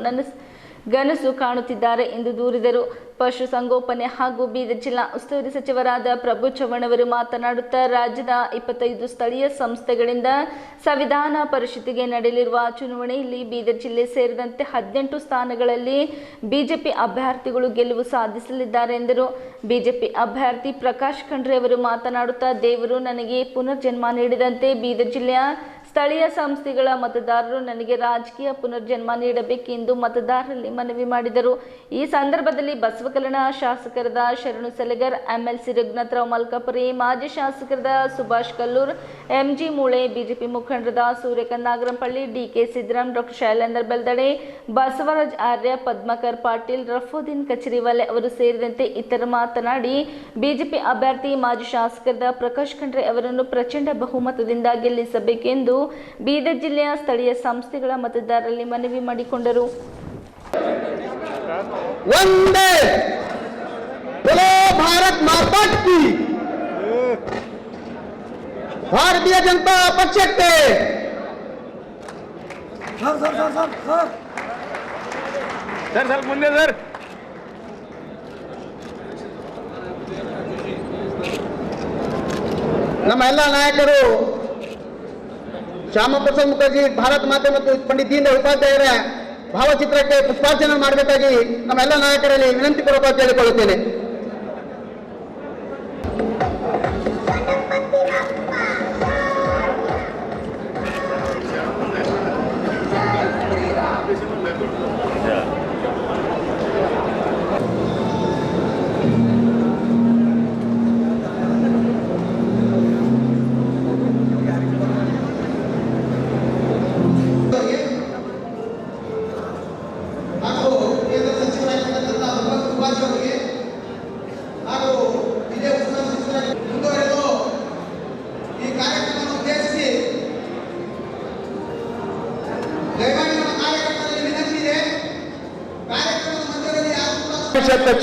ಗನಸು ಕಾಣುತ್ತಿದ್ದಾರೆ ಎಂದು ದೂರಿದರು. ಪಶುಸಂಗೋಪನೆ ಹಾಗೂ ಬೀದರ್ ಜಿಲ್ಲಾ ಉಸ್ತುವಾರಿ ಸಚಿವರಾದ ಪ್ರಭು ಚವ್ಹಾಣ್ ಅವರು ಮಾತನಾಡುತ್ತಾ ರಾಜ್ಯದ 25 ಸ್ಥಳೀಯ ಸಂಸ್ಥೆಗಳಿಂದ ಸಂವಿಧಾನ ಪರಿಷತ್ತಿಗೆ ನಡೆಯಲಿರುವ ಚುನಾವಣೆಯಲ್ಲಿ ಬೀದರ್ ಜಿಲ್ಲೆ ಸೇರಿದಂತೆ 18 ಸ್ಥಾನಗಳಲ್ಲಿ ಬಿಜೆಪಿ ಅಭ್ಯರ್ಥಿಗಳು ಗೆಲುವು ಸಾಧಿಸಲಿದ್ದಾರೆ ಎಂದರು. ಬಿಜೆಪಿ ಅಭ್ಯರ್ಥಿ ಪ್ರಕಾಶ್ ಖಂಡ್ರೆ ಅವರು ಮಾತನಾಡುತ್ತಾ ದೇವರು ನನಗೆ ಪುನರ್ಜನ್ಮ ನೀಡಿದಂತೆ ಬೀದರ್ ಜಿಲ್ಲೆಯ ಸ್ಥಳೀಯ ಸಂಸ್ಥೆಗಳ ಮತದಾರರು ನನಗೆ ರಾಜಕೀಯ ಪುನರ್ಜನ್ಮ ನೀಡಬೇಕೆಂದು ಮತದಾರರಲ್ಲಿ ಮನವಿ ಮಾಡಿದರು. ಈ ಸಂದರ್ಭದಲ್ಲಿ ಬಸವಕಲ್ಯಾಣ ಶಾಸಕರಾದ ಶರಣು ಸೆಲಗರ್, ಎಂಎಲ್ಸಿ ರಘುನಾಥರಾವ್ ಮಲ್ಕಾಪುರಿ, ಮಾಜಿ ಶಾಸಕರಾದ ಸುಭಾಷ್ ಕಲ್ಲೂರ್, ಎಂಜಿ ಮೂಳೆ, ಬಿಜೆಪಿ ಮುಖಂಡರಾದ ಸೂರ್ಯಕಾಂತ್ ನಾಗರಂಪಳ್ಳಿ, ಡಿಕೆ ಸಿದ್ದರಾಮ್, ಡಾಕ್ಟರ್ ಶೈಲೇಂದ್ರ ಬೆಲ್ದಡೆ, ಬಸವರಾಜ್ ಆರ್ಯ, ಪದ್ಮಕರ್ ಪಾಟೀಲ್, ರಫುದ್ದೀನ್ ಕಚೇರಿವಾಲೆ ಅವರು ಸೇರಿದಂತೆ ಇತರ ಮಾತನಾಡಿ ಬಿಜೆಪಿ ಅಭ್ಯರ್ಥಿ ಮಾಜಿ ಶಾಸಕರಾದ ಪ್ರಕಾಶ್ ಖಂಡ್ರೆ ಅವರನ್ನು ಪ್ರಚಂಡ ಬಹುಮತದಿಂದ ಗೆಲ್ಲಿಸಬೇಕೆಂದು ಬೀದರ್ ಜಿಲ್ಲೆಯ ಸ್ಥಳೀಯ ಸಂಸ್ಥೆಗಳ ಮತದಾರರಲ್ಲಿ ಮನವಿ ಮಾಡಿಕೊಂಡರು. वंदे बोलो भारत माता की, भारतीय जनता पक्षಕ್ಕೆ ಸರ್ ಮುಂದೆ ಸರ್. ನಮ್ಮ ಎಲ್ಲ ನಾಯಕರು ಶ್ಯಾಮಪ್ರಸಾದ್ ಮುಖರ್ಜಿ, ಭಾರತ ಮಾತೆ ಮತ್ತು ಪಂಡಿತ್ ದೀನ್ ದಯಾಳ್ ಉಪಾಧ್ಯಾಯರ ಭಾವಚಿತ್ರಕ್ಕೆ ಪುಷ್ಪಾರ್ಚನೆ ಮಾಡಬೇಕಾಗಿ ನಮ್ಮ ಎಲ್ಲ ನಾಯಕರಲ್ಲಿ ವಿನಂತಿ ಪೂರ್ವಕವಾಗಿ ಕೇಳಿಕೊಳ್ಳುತ್ತೇನೆ.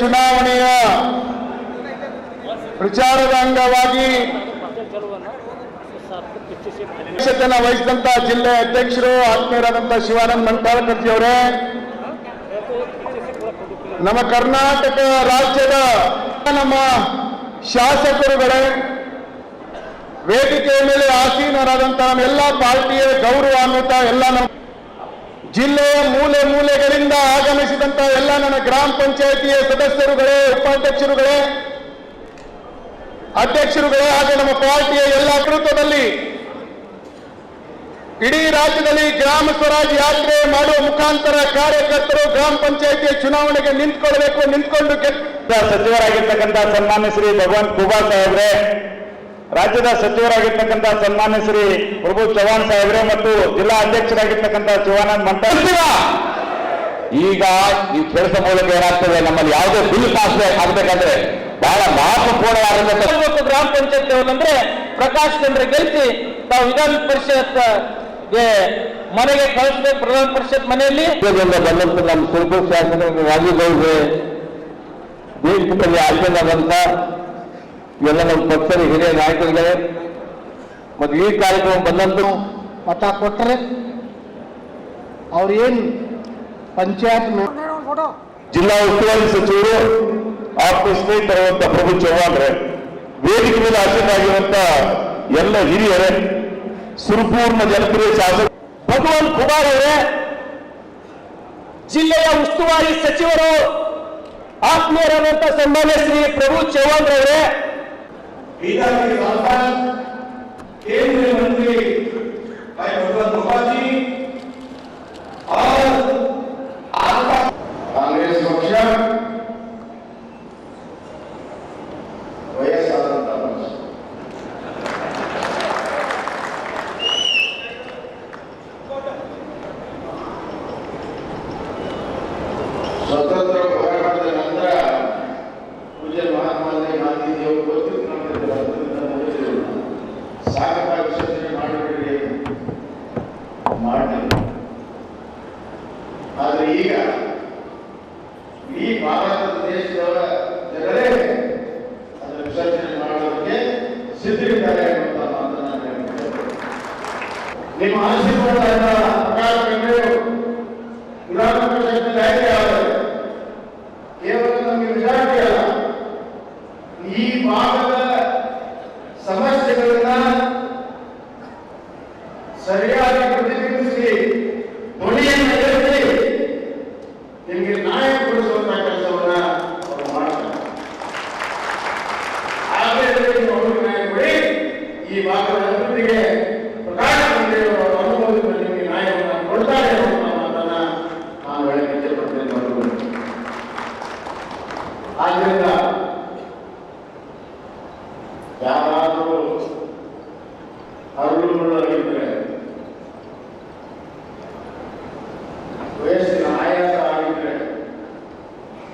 ಚುನಾವಣೆಯ ಪ್ರಚಾರದ ಅಂಗವಾಗಿ ಅಧ್ಯಕ್ಷತೆಯನ್ನು ವಹಿಸಿದಂತ ಜಿಲ್ಲೆ ಅಧ್ಯಕ್ಷರು ಆತ್ಮೀಯರಾದಂತಹ ಶಿವಾನಂದ ಮಂಟಾಳಕರ್ಜಿ ಅವರೇ, ನಮ್ಮ ಕರ್ನಾಟಕ ರಾಜ್ಯದ ನಮ್ಮ ಶಾಸಕರುಗಳೇ, ವೇದಿಕೆಯ ಮೇಲೆ ಆಸೀನರಾದಂತಹ ನಮ್ಮೆಲ್ಲ ಪಾರ್ಟಿಯ ಗೌರವಾನ್ವಿತ ಎಲ್ಲ ನಮ್ಮ ಜಿಲ್ಲೆಯ ಮೂಲೆ ಮೂಲೆಗಳಿಂದ ಆಗಮಿಸಿದಂತಹ ಎಲ್ಲ ನನ್ನ ಗ್ರಾಮ ಪಂಚಾಯಿತಿಯ ಸದಸ್ಯರುಗಳೇ, ಉಪಾಧ್ಯಕ್ಷರುಗಳೇ, ಅಧ್ಯಕ್ಷರುಗಳೇ ಹಾಗೂ ನಮ್ಮ ಪಾರ್ಟಿಯ ಎಲ್ಲ ನೇತೃತ್ವದಲ್ಲಿ ಇಡೀ ರಾಜ್ಯದಲ್ಲಿ ಗ್ರಾಮ ಸ್ವರಾಜ್ ಯಾತ್ರೆ ಮಾಡುವ ಮುಖಾಂತರ ಕಾರ್ಯಕರ್ತರು ಗ್ರಾಮ ಪಂಚಾಯಿತಿಯ ಚುನಾವಣೆಗೆ ನಿಂತ್ಕೊಂಡು ಸಚಿವರಾಗಿರ್ತಕ್ಕಂಥ ಸನ್ಮಾನ್ಯ ಶ್ರೀ ಭಗವಂತ್ ಖೂಬಾ ಸಾಹೇಬ್ರೆ, ರಾಜ್ಯದ ಸಚಿವರಾಗಿರ್ತಕ್ಕಂಥ ಸನ್ಮಾನ್ಯ ಶ್ರೀ ಪ್ರಭು ಚವ್ಹಾಣ್ ಸಾಹೇಬ್ರೆ ಮತ್ತು ಜಿಲ್ಲಾ ಅಧ್ಯಕ್ಷರಾಗಿರ್ತಕ್ಕಂಥ ಶಿವಾನಂದ ಮಂಟಾಳ, ಈಗ ಈ ಕೆಲಸ ಮೂಲಕ ಏನಾಗ್ತದೆ, ನಮ್ಮಲ್ಲಿ ಯಾವುದೇ ಬಿಲ್ ಪಾಸ್ ಆಗ್ಬೇಕಂದ್ರೆ ಬಹಳ ಮಹತ್ವಪೂರ್ಣವಾದಂತಹ ಗ್ರಾಮ ಪಂಚಾಯತ್ ಅಂದ್ರೆ ಪ್ರಕಾಶ್ ಖಂಡ್ರೆ ಗೆಲ್ಲಿಸಿ ನಾವು ವಿಧಾನ ಪರಿಷತ್ಗೆ ಮನೆಗೆ ಕಳಿಸ್ಬೇಕು. ಪ್ರಧಾನ ಪರಿಷತ್ ಮನೆಯಲ್ಲಿ ಬಂದಂತ ನಮ್ಮ ಸುರಪುರ ಶಾಸನ ರಾಜೀವ್ಗೌಡ್ರೆ ದೇಶದಲ್ಲಿ ಆಚೆಯಿಂದ ಬಂತ ಎಲ್ಲ ನಮ್ಮ ಪಕ್ಷದ ಹಿರಿಯ ನಾಯಕರುಗಳೇ ಮತ್ತು ಈ ಕಾರ್ಯಕ್ರಮ ಬಂದಂತೂ ಮತ ಕೊಟ್ಟರೆ ಅವ್ರೇನು ಪಂಚಾಯತ್ ಜಿಲ್ಲಾ ಉಸ್ತುವಾರಿ ಸಚಿವರು ಆತ್ಮ ಸ್ನೇಹಿತರಾದಂಥ ಪ್ರಭು ಚವ್ಹಾಣ್ರೆ, ವೇದಿಕೆ ಮೇಲೆ ಆಸೀನರಾಗಿರುವಂತ ಎಲ್ಲ ಹಿರಿಯರೇ, ಸುರಪೂರ್ಣ ಜನಪ್ರಿಯ ಶಾಸಕ ಭಗವಂತ್ ಖೂಬಾ ಅವರೇ, ಜಿಲ್ಲೆಯ ಉಸ್ತುವಾರಿ ಸಚಿವರು ಆತ್ಮೀಯರಾದಂಥ ಸನ್ಮಾನ್ಯ ಶ್ರೀ ಪ್ರಭು ಚವ್ಹಾಣ್ ಅವರೇ, केंद्रीय मंत्री भाई भगवंत खूबा जी और कांग्रेस पक्ष वैएसआर पक्ष स्वतंत्र ಹೋರಾಟದ ನಂತರ ಪೂಜ್ಯ ಮಹಾತ್ಮ ಗಾಂಧೀಜಿ ಅವರು ಗೊತ್ತಿತ್ತು ಸಾಗರ ವಿಸರ್ಜನೆ ಮಾಡಬೇಡಿ, ಆದರೆ ಈಗ ಈ ಭಾರತ ದೇಶದ ಜನರೇ ಅದರ ವಿಸರ್ಜನೆ ಮಾಡೋದಕ್ಕೆ ಸಿದ್ಧರಿದ್ದಾರೆ ಅನ್ನುವಂಥ ಮಾತನ್ನು ನಾನು ಹೇಳ್ತೇನೆ. ನಿಮ್ಮ ಆಶೀರ್ವಾದ ಪ್ರಕಾಶ್ ಖಂಡ್ರೆ ವಿಧಾನ ಪರಿಷತ್ ಆಯ್ಕೆ ಆದರೆ ಕೇವಲ ನಮಗೆ ಮೆಜಾರಿಟಿ ಅಲ್ಲ, ಈ ಭಾಗದ ಸಮಸ್ಯೆಗಳನ್ನ ಸರಿಯಾಗಿ ಪ್ರತಿಬಿಂಬಿಸಿ ಧ್ವನಿಯನ್ನು ಎತ್ತಿ ನಿಮಗೆ ನ್ಯಾಯ ಕೊಡಿಸುವಂತಹ ಕೆಲಸವನ್ನ ಅವರು ಮಾಡ್ತಾರೆ. ಆದರೆ ನೀವು ಅವರಿಗೆ ನ್ಯಾಯ ಕೊಡಿ, ಈ ಭಾಗದ ಅಭಿವೃದ್ಧಿಗೆ ಪ್ರಕಾಶ್ ಖಂಡ್ರೆ ಅವರ ಅನುಭವದಿಂದ ನಿಮಗೆ ನ್ಯಾಯವನ್ನು ಕೊಡ್ತಾರೆ ಅನ್ನುವಂಥ ಮಾತನ್ನ ನಾನು ಹೇಳಕ್ಕೆ ಇಷ್ಟಪಡ್ತೇನೆ. ಆದ್ದರಿಂದ ಯಾರಾದರೂ ಅರುಳುಗಳಿದ್ರೆ, ವಯಸ್ಸಿನ ಆಯಾಸ ಆಗಿದ್ರೆ,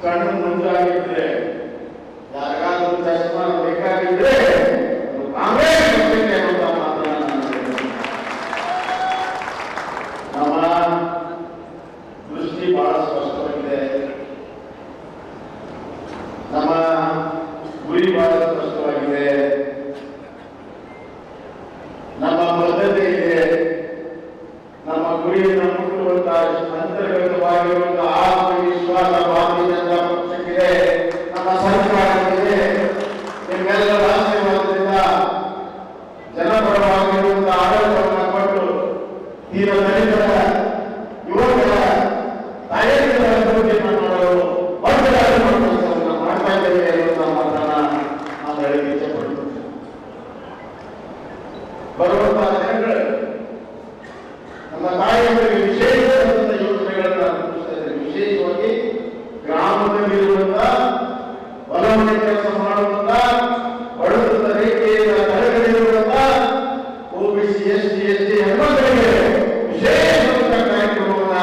ಕಣ್ಣು ಮುಂದಾಗಿದ್ರೆ, ಯಾರಿಗಾದ್ರೂ ಚಶ್ಮಾ ಬೇಕಾಗಿದ್ರೆ ಕಾಂಗ್ರೆಸ್ ಪಕ್ಷಕ್ಕೆ ಅನ್ನುವಂಥ ಮಾತನ್ನ ನಾನು ಹೇಳ್ತೇನೆ. ನಮ್ಮ ದೃಷ್ಟಿ ಬಹಳ ಸ್ಪಷ್ಟವಾಗಿದೆ, ನಮ್ಮ ಗುರಿ ಬಹಳ ಸ್ಪಷ್ಟವಾಗಿದೆ, ನಮ್ಮ ಬದ್ಧತೆ ಇದೆ. ನಮ್ಮ ಗುರಿಯನ್ನು ಮುಟ್ಟುವಂತಹ ಅಂತರ್ಗತವಾಗಿರುವಂತಹ ಆತ್ಮವಿಶ್ವಾಸ ಭಾರತೀಯ ಜನತಾ ಪಕ್ಷಕ್ಕಿದೆ, ನಮ್ಮ ಸರ್ಕಾರಕ್ಕಿದೆ. ನಿಮ್ಮೆಲ್ಲರ ಆಶೀರ್ವಾದದಿಂದ ಜನಪರವಾಗಿರುವಂತಹ ಆಡಳಿತವನ್ನು ಕೊಟ್ಟು ತೀರ ದಲಿತರ ಯುವಕರ ತಾಯಂದಿರ ಅಭಿವೃದ್ಧಿಯನ್ನು ಮಾಡಲು ಬದ್ಧರಾಗಿರುವ ಕೆಲಸವನ್ನು ಮಾಡ್ತಾ ಇದ್ದೇವೆ ಎನ್ನುವಂತಹ ಮಾತನ್ನ ನಾನು ಹೇಳಕ್ಕೆ ಇಷ್ಟಪಡ್ತೇನೆ. ಬರುವಂತಹ ಜನಗಳು ನಮ್ಮ ತಾಯಿಯವರಿಗೆ ವಿಶೇಷವಾದ ಯೋಜನೆಗಳನ್ನು ಅನುಷ್ಠಿಸ್ತಾ ಇದ್ದಾರೆ. ವಿಶೇಷವಾಗಿ ಗ್ರಾಮದಲ್ಲಿರುವಂತಹ ಹೊಲಮನೆ ಕೆಲಸ ಮಾಡುವಂತಹ ಬಡತನದ ರೇಖೆಯಿಂದ ಕೆಳಗಡೆಯಿರುವಂತಹ OBC SC ಹೆಣ್ಮಕ್ಕಳಿಗೆ ವಿಶೇಷವಾದ ಕಾರ್ಯಕ್ರಮವನ್ನ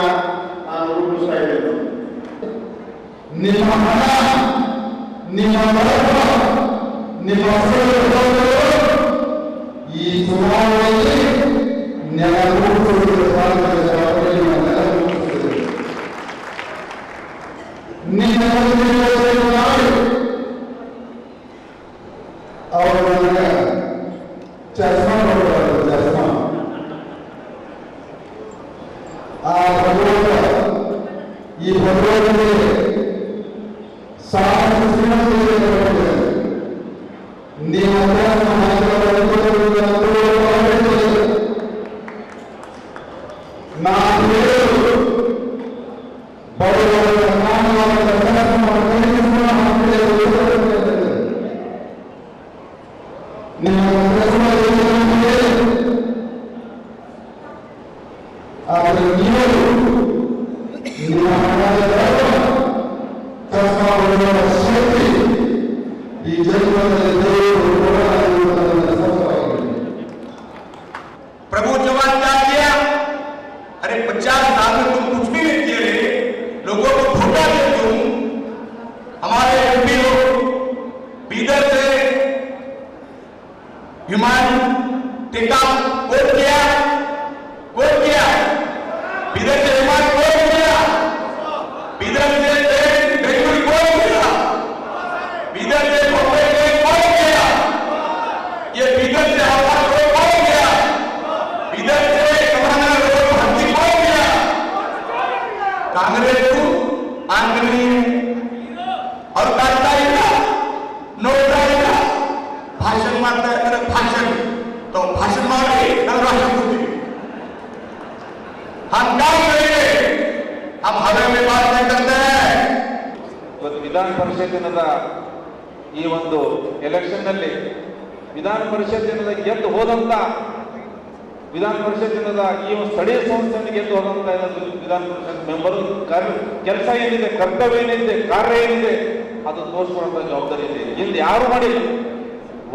ನಾನು ರೂಪಿಸ್ತಾ ಇದ್ದೇನೆ. ನಿಮ್ಮ ಹಣ, ನಿಮ್ಮ ಬಡವ, ನಿಮ್ಮ ಈ ಚುನಾವಣೆಯಲ್ಲಿ ಅವರು ನನಗೆ ಚಸ್ಮಾ ಕೊಡಬಾರದು, ಚಸ್ಮಾ. ಆ ಭಗವಂತ ಈ ಭಗವಂತನಿಗೆ ನೀವು ಶಕ್ತಿ ಈ ಜನ್ಮದಲ್ಲಿ प्रभु जवान क्या किया? अरे 50 साल में तुम कुछ भी नहीं किए, लोगों को धोखा दे तुम। हमारे एमपी लोग बीदर से विमान टेकऑफ कौन किया? बीदर से विमान कौन किया? बीदर से बेंगलुरु कौन किया? बीदर से बॉम्बे कौन किया? ये बीदर से हवा कौन किया? इधर से कमाना रोड भर्ती कौन किया? कांग्रेस को आंदोलन और करता ही था, नोटा ही था, भाषण मारता है, मेरा भाषण तो भाषण मार रही ना राष्ट्रपति। हम काम करेंगे, हम हवे में बात नहीं करते हैं। ವಿಧಾನ ಪರಿಷತ್ತಿನ ಈ ಒಂದು ಎಲೆಕ್ಷನ್ ನಲ್ಲಿ ವಿಧಾನ ಪರಿಷತ್ತಿನ ಗೆದ್ದು ಹೋದಂತ ವಿಧಾನ ಪರಿಷತ್ತಿನ ಈ ಒಂದು ಸ್ಥಳೀಯ ಸಂಸ್ಥೆಯನ್ನು ಗೆದ್ದು ಹೋದಂತ ವಿಧಾನ ಪರಿಷತ್ ಮೆಂಬರ್ ಕೆಲಸ ಏನಿದೆ, ಕರ್ತವ್ಯ ಏನಿದೆ, ಕಾರ್ಯ ಏನಿದೆ ಅದು ತೋರಿಸುವಂತ ಜವಾಬ್ದಾರಿ ಇದೆ. ಇಲ್ಲಿ ಯಾರು ಮಾಡಿಲ್ಲ,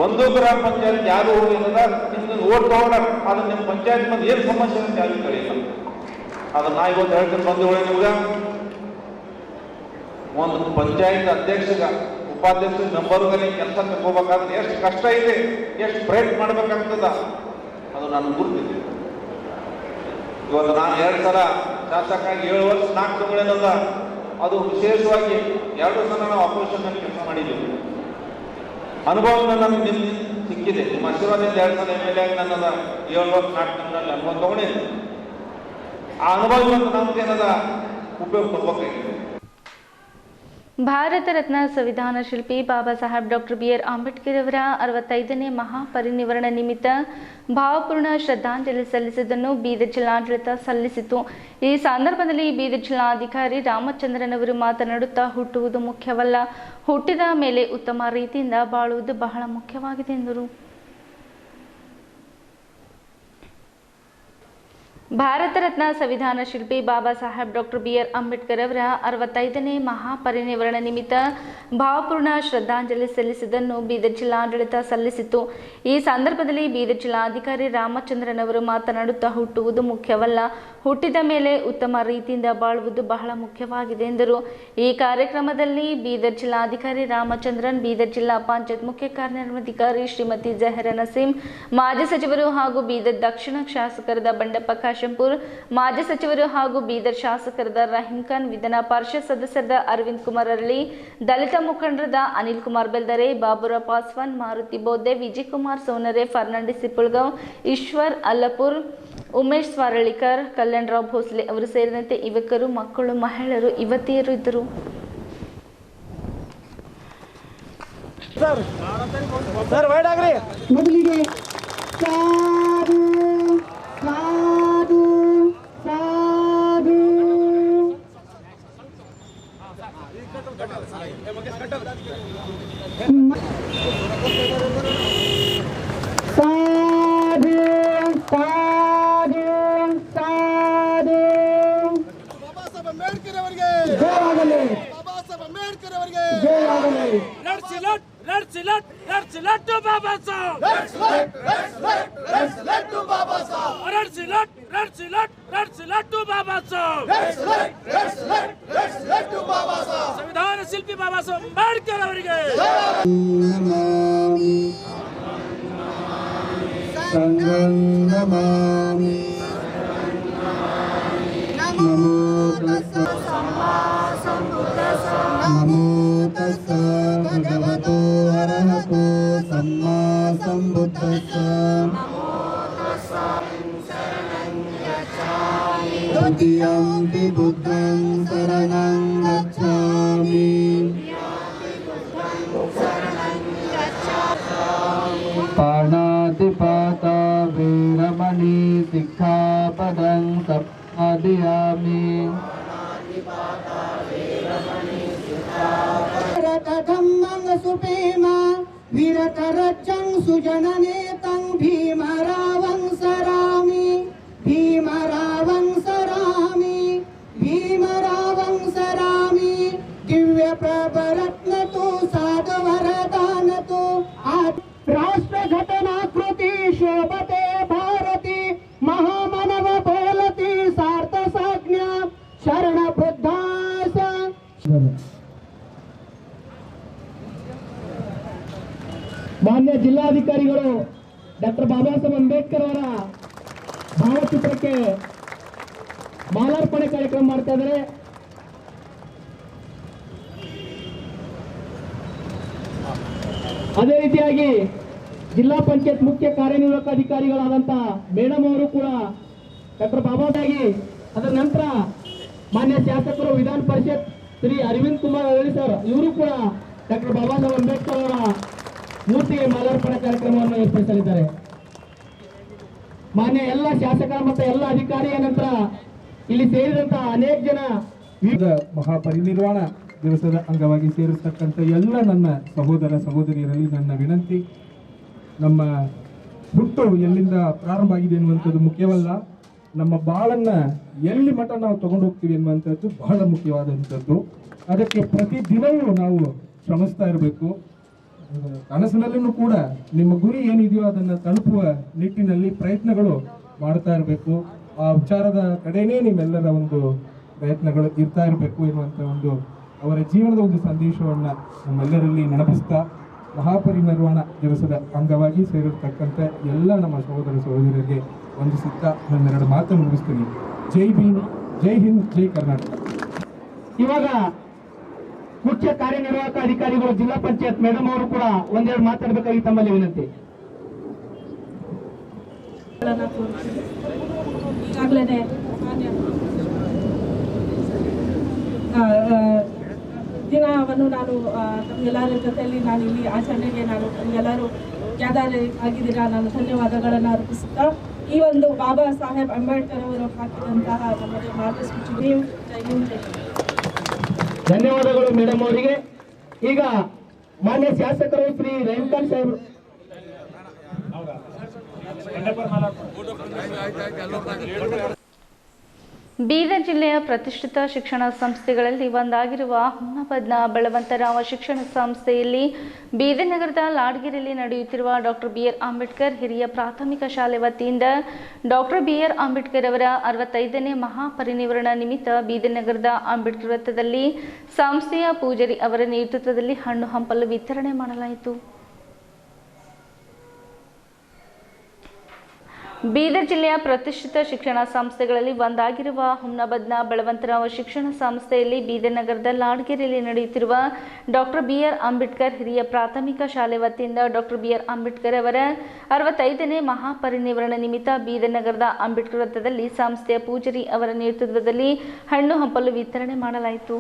ಒಂದು ಗ್ರಾಮ ಪಂಚಾಯತ್ ಯಾರು ಹೋಗಿಲ್ಲ, ನಿಮ್ಗೆ ಓಟ್ ತಗೊಂಡ ಅದು ನಿಮ್ಮ ಪಂಚಾಯತ್ ಮಂದಿ ಏನು ಸಮಸ್ಯೆ ಅಂತ ಯಾರು ಕೇಳಿಲ್ಲ. ಅದನ್ನ ನಾ ಇವತ್ತು ಹೇಳ್ತೀನಿ ಬಂಧುಗಳೇ, ನಿಮ್ಗೆ ಒಂದು ಪಂಚಾಯತ್ ಅಧ್ಯಕ್ಷಗ ಉಪಾಧ್ಯಕ್ಷ ಮೆಂಬರ್ಗಳಿಗೆ ಕೆಲಸ ತಗೋಬೇಕಾದ್ರೆ ಎಷ್ಟು ಕಷ್ಟ ಇದೆ, ಎಷ್ಟು ಪ್ರಯತ್ನ ಮಾಡ್ಬೇಕಂತದ ಅದು ನಾನು ಗುರುತಿದ್ದೀನಿ. ಇವತ್ತು ನಾನು 2 ಸಲ ಶಾಸಕರಾಗಿ 7 ವರ್ಷ 4 ತಿಂಗಳೇನದ ಅದು ವಿಶೇಷವಾಗಿ 2 ಸಲ ನಾವು ಆಪರೇಷನ್ನಲ್ಲಿ ಕೆಲಸ ಮಾಡಿದ್ದೀವಿ. ಅನುಭವ ನಮಗೆ ಸಿಕ್ಕಿದೆ. ನಿಮ್ಮ ಆಶೀರ್ವಾದದಿಂದ 2 ಸಲ MLA ಆಗಿ ನನ್ನದ 7 ವರ್ಷ 4 ತಿಂಗಳಲ್ಲಿ ಅನುಭವ ತಗೊಂಡಿದ್ದೆ. ಆ ಅನುಭವ ನಮ್ಗೇನದ ಉಪಯೋಗ ತಗೋಬೇಕಾಗಿದೆ. ಭಾರತ ರತ್ನ ಸಂವಿಧಾನ ಶಿಲ್ಪಿ ಬಾಬಾ ಸಾಹೇಬ್ ಡಾಕ್ಟರ್ BR ಅಂಬೇಡ್ಕರ್ ಅವರ 65ನೇ ಮಹಾಪರಿನಿರ್ವಾಣ ನಿಮಿತ್ತ ಭಾವಪೂರ್ಣ ಶ್ರದ್ಧಾಂಜಲಿ ಸಲ್ಲಿಸುವುದನ್ನು ಬೀದರ್ ಜಿಲ್ಲಾಡಳಿತ ಸಲ್ಲಿಸಿತು. ಈ ಸಂದರ್ಭದಲ್ಲಿ ಬೀದರ್ ಜಿಲ್ಲಾಧಿಕಾರಿ ರಾಮಚಂದ್ರನ್ ಅವರು ಮಾತನಾಡುತ್ತಾ, ಹುಟ್ಟುವುದು ಮುಖ್ಯವಲ್ಲ, ಹುಟ್ಟಿದ ಮೇಲೆ ಉತ್ತಮ ರೀತಿಯಿಂದ ಬಾಳುವುದು ಬಹಳ ಮುಖ್ಯವಾಗಿದೆ ಎಂದರು. ಭಾರತ ರತ್ನ ಸಂವಿಧಾನ ಶಿಲ್ಪಿ ಬಾಬಾ ಸಾಹೇಬ್ ಡಾಕ್ಟರ್ BR ಅಂಬೇಡ್ಕರ್ ಅವರ 65ನೇ ಮಹಾಪರಿನಿರ್ವಾಣ ನಿಮಿತ್ತ ಭಾವಪೂರ್ಣ ಶ್ರದ್ಧಾಂಜಲಿ ಸಲ್ಲಿಸುವುದನ್ನು ಬೀದರ್ ಜಿಲ್ಲಾಡಳಿತ ಸಲ್ಲಿಸಿತು. ಈ ಸಂದರ್ಭದಲ್ಲಿ ಬೀದರ್ ಜಿಲ್ಲಾಧಿಕಾರಿ ರಾಮಚಂದ್ರನ್ ಅವರು ಮಾತನಾಡುತ್ತಾ, ಹುಟ್ಟುವುದು ಮುಖ್ಯವಲ್ಲ, ಹುಟ್ಟಿದ ಮೇಲೆ ಉತ್ತಮ ರೀತಿಯಿಂದ ಬಾಳುವುದು ಬಹಳ ಮುಖ್ಯವಾಗಿದೆ ಎಂದರು. ಈ ಕಾರ್ಯಕ್ರಮದಲ್ಲಿ ಬೀದರ್ ಜಿಲ್ಲಾಧಿಕಾರಿ ರಾಮಚಂದ್ರನ್, ಬೀದರ್ ಜಿಲ್ಲಾ ಪಂಚಾಯತ್ ಮುಖ್ಯ ಕಾರ್ಯನಿರ್ವಹಣಾಧಿಕಾರಿ ಶ್ರೀಮತಿ ಜಹೀರಾ ನಸೀಂ, ಮಾಜಿ ಸಚಿವರು ಹಾಗೂ ಬೀದರ್ ದಕ್ಷಿಣ ಶಾಸಕರಾದ ಬಂಡೆಪ್ಪ ಕಾಶಂಪುರ್, ಮಾಜಿ ಸಚಿವರು ಹಾಗೂ ಬೀದರ್ ಶಾಸಕರಾದ ರಹೀಂ ಖಾನ್, ವಿಧಾನ ಪರಿಷತ್ ಸದಸ್ಯರಾದ ಅರವಿಂದ್ ಕುಮಾರ್ ಅರಳಿ, ದಲಿತ ಮುಖಂಡರಾದ ಅನಿಲ್ ಕುಮಾರ್ ಬೆಲ್ದರೆ, ಬಾಬುರಾವ್ ಪಾಸ್ವಾನ್, ಮಾರುತಿ ಬೋದೆ, ವಿಜಯ್ ಕುಮಾರ್ ಸೋನರೆ, ಫರ್ನಾಂಡಿಸ್ ಸಿಪ್ಪುಳ್ಗಾಂವ್, ಈಶ್ವರ್ ಅಲ್ಲಪುರ್, ಉಮೇಶ್ ಸ್ವಾರಳಿಕರ್, ಕಲ್ಯಾಣರಾವ್ ಭೋಸ್ಲೆ ಅವರು ಸೇರಿದಂತೆ ಯುವಕರು, ಮಕ್ಕಳು, ಮಹಿಳೆಯರು, ಯುವತಿಯರು ಇದ್ದರು. ಮೊದಲಿಗೆ ಸಾಧು ಸಾಧು ಸಾಧು ಸಾಧು ಸಾಧು ಸಾಧು. ಬಾಬಾ ಸಾಹೇಬ್ ಅಂಬೇಡ್ಕರ್ ಅವರಿಗೆ ಜಯವಾಗಲಿ. ಬಾಬಾ ಸಾಹೇಬ್ ಅಂಬೇಡ್ಕರ್ ಅವರಿಗೆ ಜಯವಾಗಲಿ. Let's let to Baba Sahib. Let's let to Baba Sahib. Let's let to Baba Sahib. Let's let to Baba Sahib. ಸಂವಿಧಾನ ಶಿಲ್ಪಿ ಬಾಬಾ ಸಾಹೇಬ್ ಅಂಬೇಡ್ಕರ್ ಅವರಿಗೆ ನಮಾಮಿ ಸಂಗಂ ನಮಾಮಿ ನಮೋ ತಸ್ಸ ಸಮ್ಮಾ ಸಂಬುದ್ಧಸ್ಸ ನಮೋ ತಸ್ಸ ಭಗವತೋ ಅರಹತೋ ಸಮ್ಮಾ ಸಂಬುದ್ಧಸ್ಸ ನಮೋ ತಸ್ಸ ಶರಣಂ ಗಚ್ಛಾಮಿ ದ್ವಿತೀಯಂಪಿ ಬುದ್ಧಂ ಶರಣಂ ಗಚ್ಛಾಮಿ ಪಾಣಾತಿಪಾತಾ ವೀರಮಣಿ ಸಿಕ್ಖಾಪದಂ ಸಮಾದಿಯಾಮಿ. ಧಮ್ಮಂ ಸುಪೇಮ ವಿರತರಜ್ಜಂ ಸುಜನನೇತಂ ಭೀಮರಾವಂ ಸರಾಮಿ ಭೀಮರಾವಂ ಸರಾಮಿ ಭೀಮರಾವಂ ಸರಾಮಿ. ದಿವ್ಯ ಪ್ರಭರತ್ನತು ಸಾಧವರದಾನತು ರಾಷ್ಟ್ರ ಘಟನಾಕೃತಿ ಶೋಭತೆ ಭಾರತಿ ಮಹಾಮನವ ಬೋಲತಿ ಸಾರ್ಥ ಸಾಜ್ಞಾ ಶರಣ ಬುದ್ಧಾಸ. ಮಾನ್ಯ ಜಿಲ್ಲಾಧಿಕಾರಿಗಳು ಡಾಕ್ಟರ್ ಬಾಬಾ ಸಾಹೇಬ್ ಅಂಬೇಡ್ಕರ್ ಅವರ ಭಾವಚಿತ್ರಕ್ಕೆ ಮಾಲಾರ್ಪಣೆ ಕಾರ್ಯಕ್ರಮ ಮಾಡ್ತಾ ಇದ್ದಾರೆ. ಅದೇ ರೀತಿಯಾಗಿ ಜಿಲ್ಲಾ ಪಂಚಾಯತ್ ಮುಖ್ಯ ಕಾರ್ಯನಿರ್ವಾಹಕ ಅಧಿಕಾರಿಗಳಾದಂಥ ಮೇಡಮ್ ಅವರು ಕೂಡ ಡಾಕ್ಟರ್ ಬಾಬಾ ಸಾಹೇಬ್, ಅದರ ನಂತರ ಮಾನ್ಯ ಶಾಸಕರು ವಿಧಾನ ಪರಿಷತ್ ಶ್ರೀ ಅರವಿಂದ್ ಕುಮಾರ್ ಅರಳಿ ಸರ್, ಇವರು ಕೂಡ ಡಾಕ್ಟರ್ ಬಾಬಾ ಸಾಹೇಬ್ ಅಂಬೇಡ್ಕರ್ ಅವರ ಮೂರ್ತಿಗೆ ಮಾಲಾರ್ಪಣೆ ಕಾರ್ಯಕ್ರಮವನ್ನು ಏರ್ಪಡಿಸಲಿದ್ದಾರೆ. ಮಾನ್ಯ ಎಲ್ಲ ಶಾಸಕರ ಮತ್ತು ಎಲ್ಲ ಅಧಿಕಾರಿಯ ನಂತರ ಇಲ್ಲಿ ಸೇರಿದಂತಹ ಅನೇಕ ಜನ ಮಹಾಪರಿನಿರ್ವಾಣ ದಿವಸದ ಅಂಗವಾಗಿ ಸೇರಿರ್ತಕ್ಕಂಥ ಎಲ್ಲ ನನ್ನ ಸಹೋದರ ಸಹೋದರಿಯರಲ್ಲಿ ನನ್ನ ವಿನಂತಿ, ನಮ್ಮ ಹುಟ್ಟು ಎಲ್ಲಿಂದ ಪ್ರಾರಂಭ ಆಗಿದೆ ಎನ್ನುವಂಥದ್ದು ಮುಖ್ಯವಲ್ಲ, ನಮ್ಮ ಬಾಳನ್ನ ಎಲ್ಲಿ ಮಠ ನಾವು ತಗೊಂಡು ಹೋಗ್ತೀವಿ ಎನ್ನುವಂಥದ್ದು ಬಹಳ ಮುಖ್ಯವಾದಂಥದ್ದು. ಅದಕ್ಕೆ ಪ್ರತಿದಿನವೂ ನಾವು ಶ್ರಮಿಸ್ತಾ ಇರಬೇಕು. ಕನಸಿನಲ್ಲೂ ಕೂಡ ನಿಮ್ಮ ಗುರಿ ಏನಿದೆಯೋ ಅದನ್ನು ತಲುಪುವ ನಿಟ್ಟಿನಲ್ಲಿ ಪ್ರಯತ್ನಗಳು ಮಾಡ್ತಾ ಇರಬೇಕು. ಆ ವಿಚಾರದ ಕಡೆನೇ ನಿಮ್ಮೆಲ್ಲರ ಒಂದು ಪ್ರಯತ್ನಗಳು ಇರ್ತಾ ಇರಬೇಕು ಎನ್ನುವಂಥ ಒಂದು ಅವರ ಜೀವನದ ಒಂದು ಸಂದೇಶವನ್ನು ನಮ್ಮೆಲ್ಲರಲ್ಲಿ ನೆನಪಿಸ್ತಾ, ಮಹಾಪರಿನಿರ್ವಾಣ ದಿವಸದ ಅಂಗವಾಗಿ ಸೇರಿರ್ತಕ್ಕಂಥ ಎಲ್ಲ ನಮ್ಮ ಸಹೋದರ ಸಹೋದರರಿಗೆ ವಂದಿಸುತ್ತಾ ನನ್ನೆರಡು ಮಾತನ್ನು ಮುಗಿಸ್ತೀನಿ. ಜೈ ಭೀಮ್, ಜೈ ಹಿಂದ್, ಜೈ ಕರ್ನಾಟಕ. ಇವಾಗ ಮುಖ್ಯ ಕಾರ್ಯನಿರ್ವಾಹಕ ಅಧಿಕಾರಿಗಳು ಜಿಲ್ಲಾ ಪಂಚಾಯತ್ ಮೇಡಮ್ ಅವರು ಕೂಡ ಒಂದೆರಡು ಮಾತಾಡಬೇಕಾಗಿ ತಮ್ಮಲ್ಲಿ ವಿನಂತಿ. ಈಗಾಗಲೇ ದಿನವನ್ನು ನಾನು ತಮ್ಮೆಲ್ಲರ ಜೊತೆಯಲ್ಲಿ ನಾನು ಇಲ್ಲಿ ಆಚರಣೆಗೆ ನಾನು ಎಲ್ಲರೂ ಗ್ಯಾದರ್ ಆಗಿದ್ದೀರಾ, ನಾನು ಧನ್ಯವಾದಗಳನ್ನು ಅರ್ಪಿಸುತ್ತಾ ಈ ಒಂದು ಬಾಬಾ ಸಾಹೇಬ್ ಅಂಬೇಡ್ಕರ್ ಅವರು ಹಾಕಿದಂತಹ ನಮಗೆ ಮಾರ್ಗಸೂಚಿ. ಧನ್ಯವಾದಗಳು ಮೇಡಮ್ ಅವರಿಗೆ. ಈಗ ಮಾನ್ಯ ಶಾಸಕರು ಶ್ರೀ ರೇಣುಕಾಂತ್ ಸಾಹೇಬ್. ಬೀದರ್ ಜಿಲ್ಲೆಯ ಪ್ರತಿಷ್ಠಿತ ಶಿಕ್ಷಣ ಸಂಸ್ಥೆಗಳಲ್ಲಿ ಒಂದಾಗಿರುವ ಹುಮ್ನಾಬಾದ್ನ ಬಲವಂತರಾವ್ ಶಿಕ್ಷಣ ಸಂಸ್ಥೆಯಲ್ಲಿ ಬೀದರ್ ನಗರದ ಲಾಡ್ಗೆರೆಯಲ್ಲಿ ನಡೆಯುತ್ತಿರುವ ಡಾಕ್ಟರ್ BR ಅಂಬೇಡ್ಕರ್ ಹಿರಿಯ ಪ್ರಾಥಮಿಕ ಶಾಲೆ ವತಿಯಿಂದ ಡಾಕ್ಟರ್ BR ಅಂಬೇಡ್ಕರ್ ಅವರ 65ನೇ ಮಹಾಪರಿನಿರ್ವಾಣ ನಿಮಿತ್ತ ಬೀದರ್ ನಗರದ ಅಂಬೇಡ್ಕರ್ ವೃತ್ತದಲ್ಲಿ ಸಂಸ್ಥೆಯ ಪೂಜಾರಿ ಅವರ ನೇತೃತ್ವದಲ್ಲಿ ಹಣ್ಣು ಹಂಪಲು ವಿತರಣೆ ಮಾಡಲಾಯಿತು. ಬೀದರ್ ಜಿಲ್ಲೆಯ ಪ್ರತಿಷ್ಠಿತ ಶಿಕ್ಷಣ ಸಂಸ್ಥೆಗಳಲ್ಲಿ ಒಂದಾಗಿರುವ ಹುಮ್ನಾಬಾದ್ನ ಬಲವಂತರಾವ್ ಶಿಕ್ಷಣ ಸಂಸ್ಥೆಯಲ್ಲಿ ಬೀದರ್ ನಗರದ ಲಾಡ್ಗೆರೆಯಲ್ಲಿ ನಡೆಯುತ್ತಿರುವ ಡಾಕ್ಟರ್ BR ಅಂಬೇಡ್ಕರ್ ಹಿರಿಯ ಪ್ರಾಥಮಿಕ ಶಾಲೆ ವತಿಯಿಂದ ಡಾಕ್ಟರ್ BR ಅಂಬೇಡ್ಕರ್ ಅವರ 65ನೇ ಮಹಾಪರಿನಿರ್ವಾಣ ನಿಮಿತ್ತ ಬೀದರ್ ನಗರದ ಅಂಬೇಡ್ಕರ್ ವೃತ್ತದಲ್ಲಿ ಸಂಸ್ಥೆಯ ಪೂಜಾರಿ ಅವರ ನೇತೃತ್ವದಲ್ಲಿ ಹಣ್ಣು ಹಂಪಲು ವಿತರಣೆ ಮಾಡಲಾಯಿತು.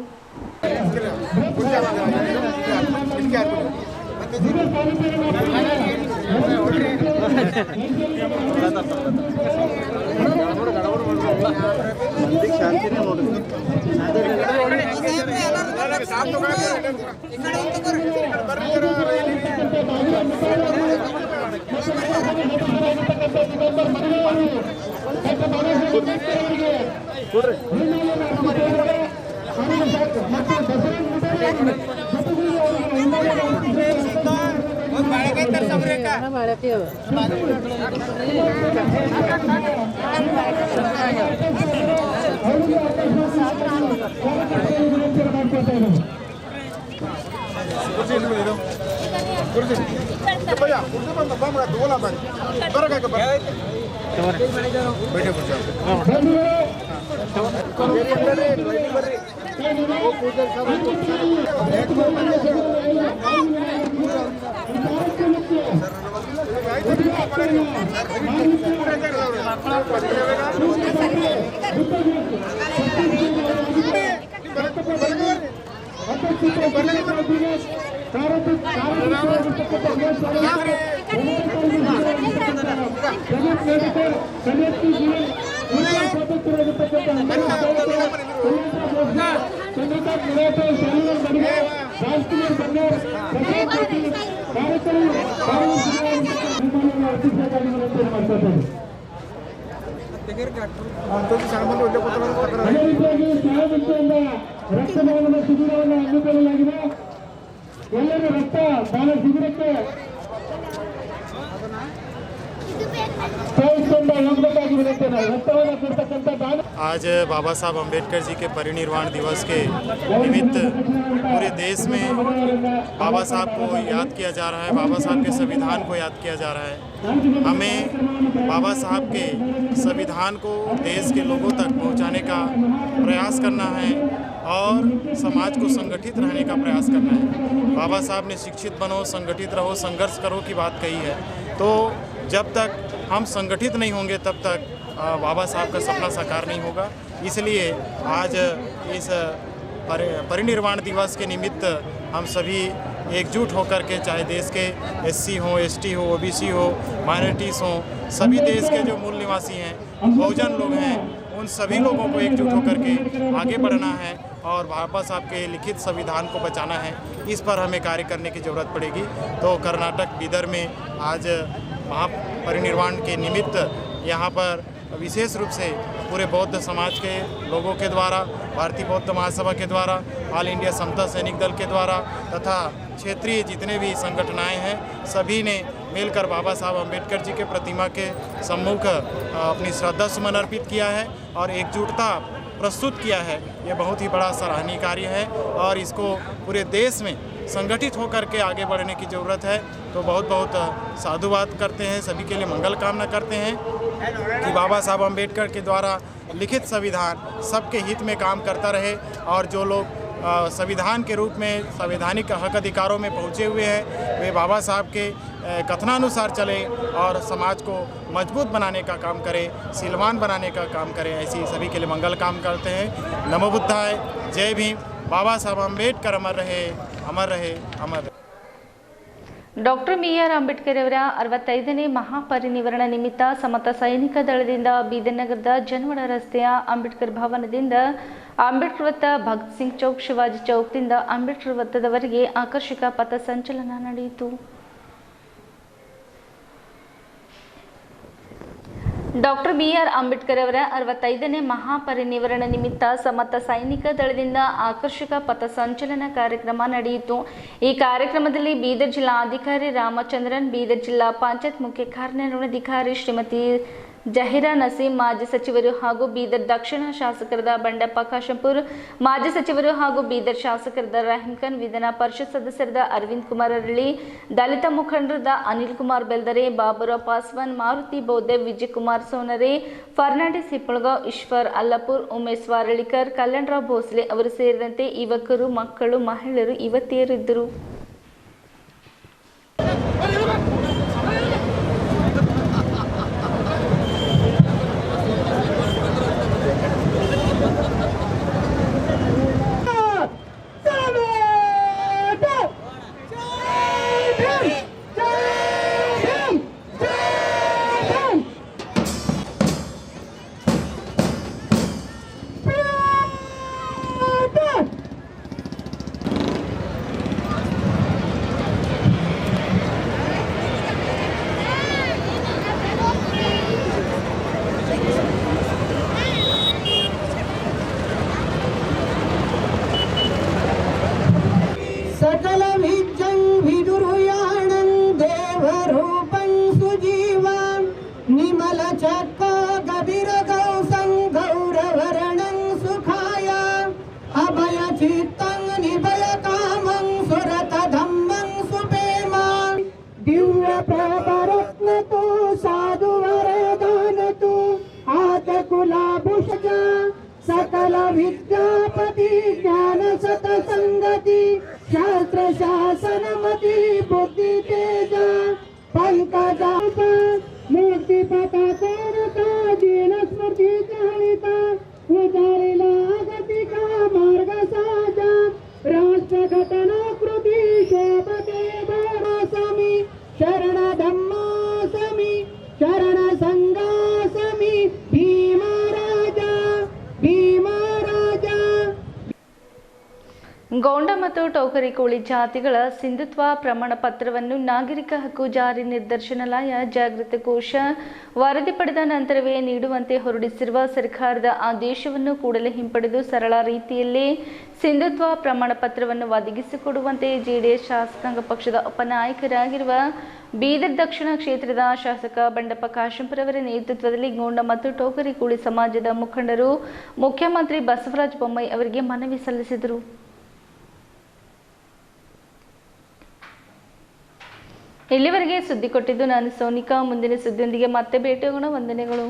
ರಕ್ತದಾನದ ಶಿಬಿರವನ್ನು ಹಮ್ಮಿಕೊಳ್ಳಲಾಗಿದೆ. ಎಲ್ಲರೂ ರಕ್ತದಾನ ಶಿಬಿರಕ್ಕೆ आज बाबा साहब अम्बेडकर जी के परिनिर्वाण दिवस के निमित्त पूरे देश में बाबा साहब को याद किया जा रहा है, बाबा साहब के संविधान को याद किया जा रहा है। हमें बाबा साहब के संविधान को देश के लोगों तक पहुंचाने का प्रयास करना है और समाज को संगठित रहने का प्रयास करना है। बाबा साहब ने शिक्षित बनो, संगठित रहो, संघर्ष करो की बात कही है। तो जब तक हम संगठित नहीं होंगे तब तक बाबा साहब का सपना साकार नहीं होगा। इसलिए आज इस परिनिर्वाण दिवस के निमित्त हम सभी एकजुट होकर के, चाहे देश के SC हो, ST हो, OBC हो, माइनॉरिटीज़ हो, सभी देश के जो मूल निवासी हैं, बहुजन लोग हैं, उन सभी लोगों को एकजुट होकर के आगे बढ़ना है और बाबा साहब के लिखित संविधान को बचाना है। इस पर हमें कार्य करने की ज़रूरत पड़ेगी। तो कर्नाटक बीदर में आज महापरिनिर्वाण के निमित्त यहाँ पर विशेष रूप से पूरे बौद्ध समाज के लोगों के द्वारा, भारतीय बौद्ध महासभा के द्वारा, ऑल इंडिया समता सैनिक दल के द्वारा तथा क्षेत्रीय जितने भी संगठनाएं हैं, सभी ने मिलकर बाबा साहब अम्बेडकर जी के प्रतिमा के सम्मुख अपनी श्रद्धा सुमन अर्पित किया है और एकजुटता प्रस्तुत किया है, ये बहुत ही बड़ा सराहनीय कार्य है और इसको पूरे देश में संगठित होकर के आगे बढ़ने की ज़रूरत है। तो बहुत बहुत साधुवाद करते हैं, सभी के लिए मंगल कामना करते हैं कि बाबा साहब अम्बेडकर के द्वारा लिखित संविधान सबके हित में काम करता रहे और जो लोग संविधान के रूप में संवैधानिक हक अधिकारों में पहुँचे हुए हैं वे बाबा साहब के कथनानुसार चले और समाज को मजबूत बनाने का काम करें, शीलवान बनाने का काम करें। ऐसी सभी के लिए मंगल काम करते हैं। नमो बुद्धाय, जय भीम। बाबा साहब अम्बेडकर अमर रहे, अमर रहे, अमर रहे। ಡಾಕ್ಟರ್ BR ಅಂಬೇಡ್ಕರ್ ಅವರ 65ನೇ ಮಹಾಪರಿನಿರ್ವಾಣ ನಿಮಿತ್ತ ಸಮತ ಸೈನಿಕ ದಳದಿಂದ ಬೀದರ್ ನಗರದ ಜನವಡ ರಸ್ತೆಯ ಅಂಬೇಡ್ಕರ್ ಭವನದಿಂದ ಅಂಬೇಡ್ಕರ್ ವೃತ್ತ, ಭಗತ್ ಸಿಂಗ್ ಚೌಕ್, ಶಿವಾಜಿ ಚೌಕ್ದಿಂದ ಅಂಬೇಡ್ಕರ್ ವೃತ್ತದವರೆಗೆ ಆಕರ್ಷಕ ಪಥ ಸಂಚಲನ ನಡೆಯಿತು. ಡಾಕ್ಟರ್ BR ಅಂಬೇಡ್ಕರ್ ಅವರ 65ನೇ ಮಹಾಪರಿನಿರ್ವಾಣ ನಿಮಿತ್ತ ಸಮತ ಸೈನಿಕ ದಳದಿಂದ ಆಕರ್ಷಕ ಪಥ ಸಂಚಲನ ಕಾರ್ಯಕ್ರಮ ನಡೆಯಿತು. ಈ ಕಾರ್ಯಕ್ರಮದಲ್ಲಿ ಬೀದರ್ ಜಿಲ್ಲಾಧಿಕಾರಿ ರಾಮಚಂದ್ರನ್, ಬೀದರ್ ಜಿಲ್ಲಾ ಪಂಚಾಯತ್ ಮುಖ್ಯ ಕಾರ್ಯನಿರ್ವಹಣಾಧಿಕಾರಿ ಶ್ರೀಮತಿ ಜಹೀರಾ ನಸೀಂ, ಮಾಜಿ ಸಚಿವರು ಹಾಗೂ ಬೀದರ್ ದಕ್ಷಿಣ ಶಾಸಕರಾದ ಬಂಡೆಪ್ಪ ಕಾಶಂಪುರ್, ಮಾಜಿ ಸಚಿವರು ಹಾಗೂ ಬೀದರ್ ಶಾಸಕರಾದ ರಹೀಂ ಖಾನ್, ವಿಧಾನ ಪರಿಷತ್ ಸದಸ್ಯರಾದ ಅರವಿಂದ್ ಕುಮಾರ್ ಅರಳಿ, ದಲಿತ ಮುಖಂಡರಾದ ಅನಿಲ್ ಕುಮಾರ್ ಬೆಲ್ದರೆ, ಬಾಬುರಾವ್ ಪಾಸ್ವಾನ್, ಮಾರುತಿ ಬೌದ್ಧೆ, ವಿಜಯ್ ಕುಮಾರ್ ಸೋನರೆ, ಫರ್ನಾಂಡಿಸ್ ಹಿಪ್ಪಳಗಾಂವ್, ಈಶ್ವರ್ ಅಲ್ಲಪುರ್, ಉಮೇಶ್ ವಾರಳಿಕರ್, ಕಲ್ಯಾಣರಾವ್ ಭೋಸ್ಲೆ ಅವರು ಸೇರಿದಂತೆ ಯುವಕರು, ಮಕ್ಕಳು, ಮಹಿಳೆಯರು ಯುವತಿಯರಿದ್ದರು. सकल विद्यापति ज्ञान सत संगति शास्त्र शासन मति बुद्धि तेज पंकजा मूर्ति पता दीन स्मृति जानिता उदारिला गति का मार्ग साजा राष्ट्र घटना कृति शोभते समी शरण धम्मा समी शरण संगा समी भीमा ಗೌಂಡ ಮತ್ತು ಟೋಕರಿಕೋಳಿ ಜಾತಿಗಳ ಸಿಂಧುತ್ವ ಪ್ರಮಾಣ ಪತ್ರವನ್ನು ನಾಗರಿಕ ಹಕ್ಕು ಜಾರಿ ನಿರ್ದೇಶನಾಲಯ ಜಾಗೃತ ಕೋಶ ವರದಿ ಪಡೆದ ನಂತರವೇ ನೀಡುವಂತೆ ಹೊರಡಿಸಿರುವ ಸರ್ಕಾರದ ಆದೇಶವನ್ನು ಕೂಡಲೇ ಹಿಂಪಡೆದು ಸರಳ ರೀತಿಯಲ್ಲಿ ಸಿಂಧುತ್ವ ಪ್ರಮಾಣ ಪತ್ರವನ್ನು ಒದಗಿಸಿಕೊಡುವಂತೆ ಜೆಡಿಎಸ್ ಶಾಸಕಾಂಗ ಪಕ್ಷದ ಉಪನಾಯಕರಾಗಿರುವ ಬೀದರ್ ದಕ್ಷಿಣ ಕ್ಷೇತ್ರದ ಶಾಸಕ ಬಂಡೆಪ್ಪ ಕಾಶಂಪುರ್ ಅವರ ನೇತೃತ್ವದಲ್ಲಿ ಗೌಂಡ ಮತ್ತು ಟೋಕರಿಕೋಳಿ ಸಮಾಜದ ಮುಖಂಡರು ಮುಖ್ಯಮಂತ್ರಿ ಬಸವರಾಜ ಬೊಮ್ಮಾಯಿ ಅವರಿಗೆ ಮನವಿ ಸಲ್ಲಿಸಿದರು. ಇಲ್ಲಿವರೆಗೆ ಸುದ್ದಿ ಕೊಟ್ಟಿದ್ದು ನಾನು ಸೋನಿಕಾ. ಮುಂದಿನ ಸುದ್ದಿಯೊಂದಿಗೆ ಮತ್ತೆ ಭೇಟಿಯಾಗೋಣ. ವಂದನೆಗಳು.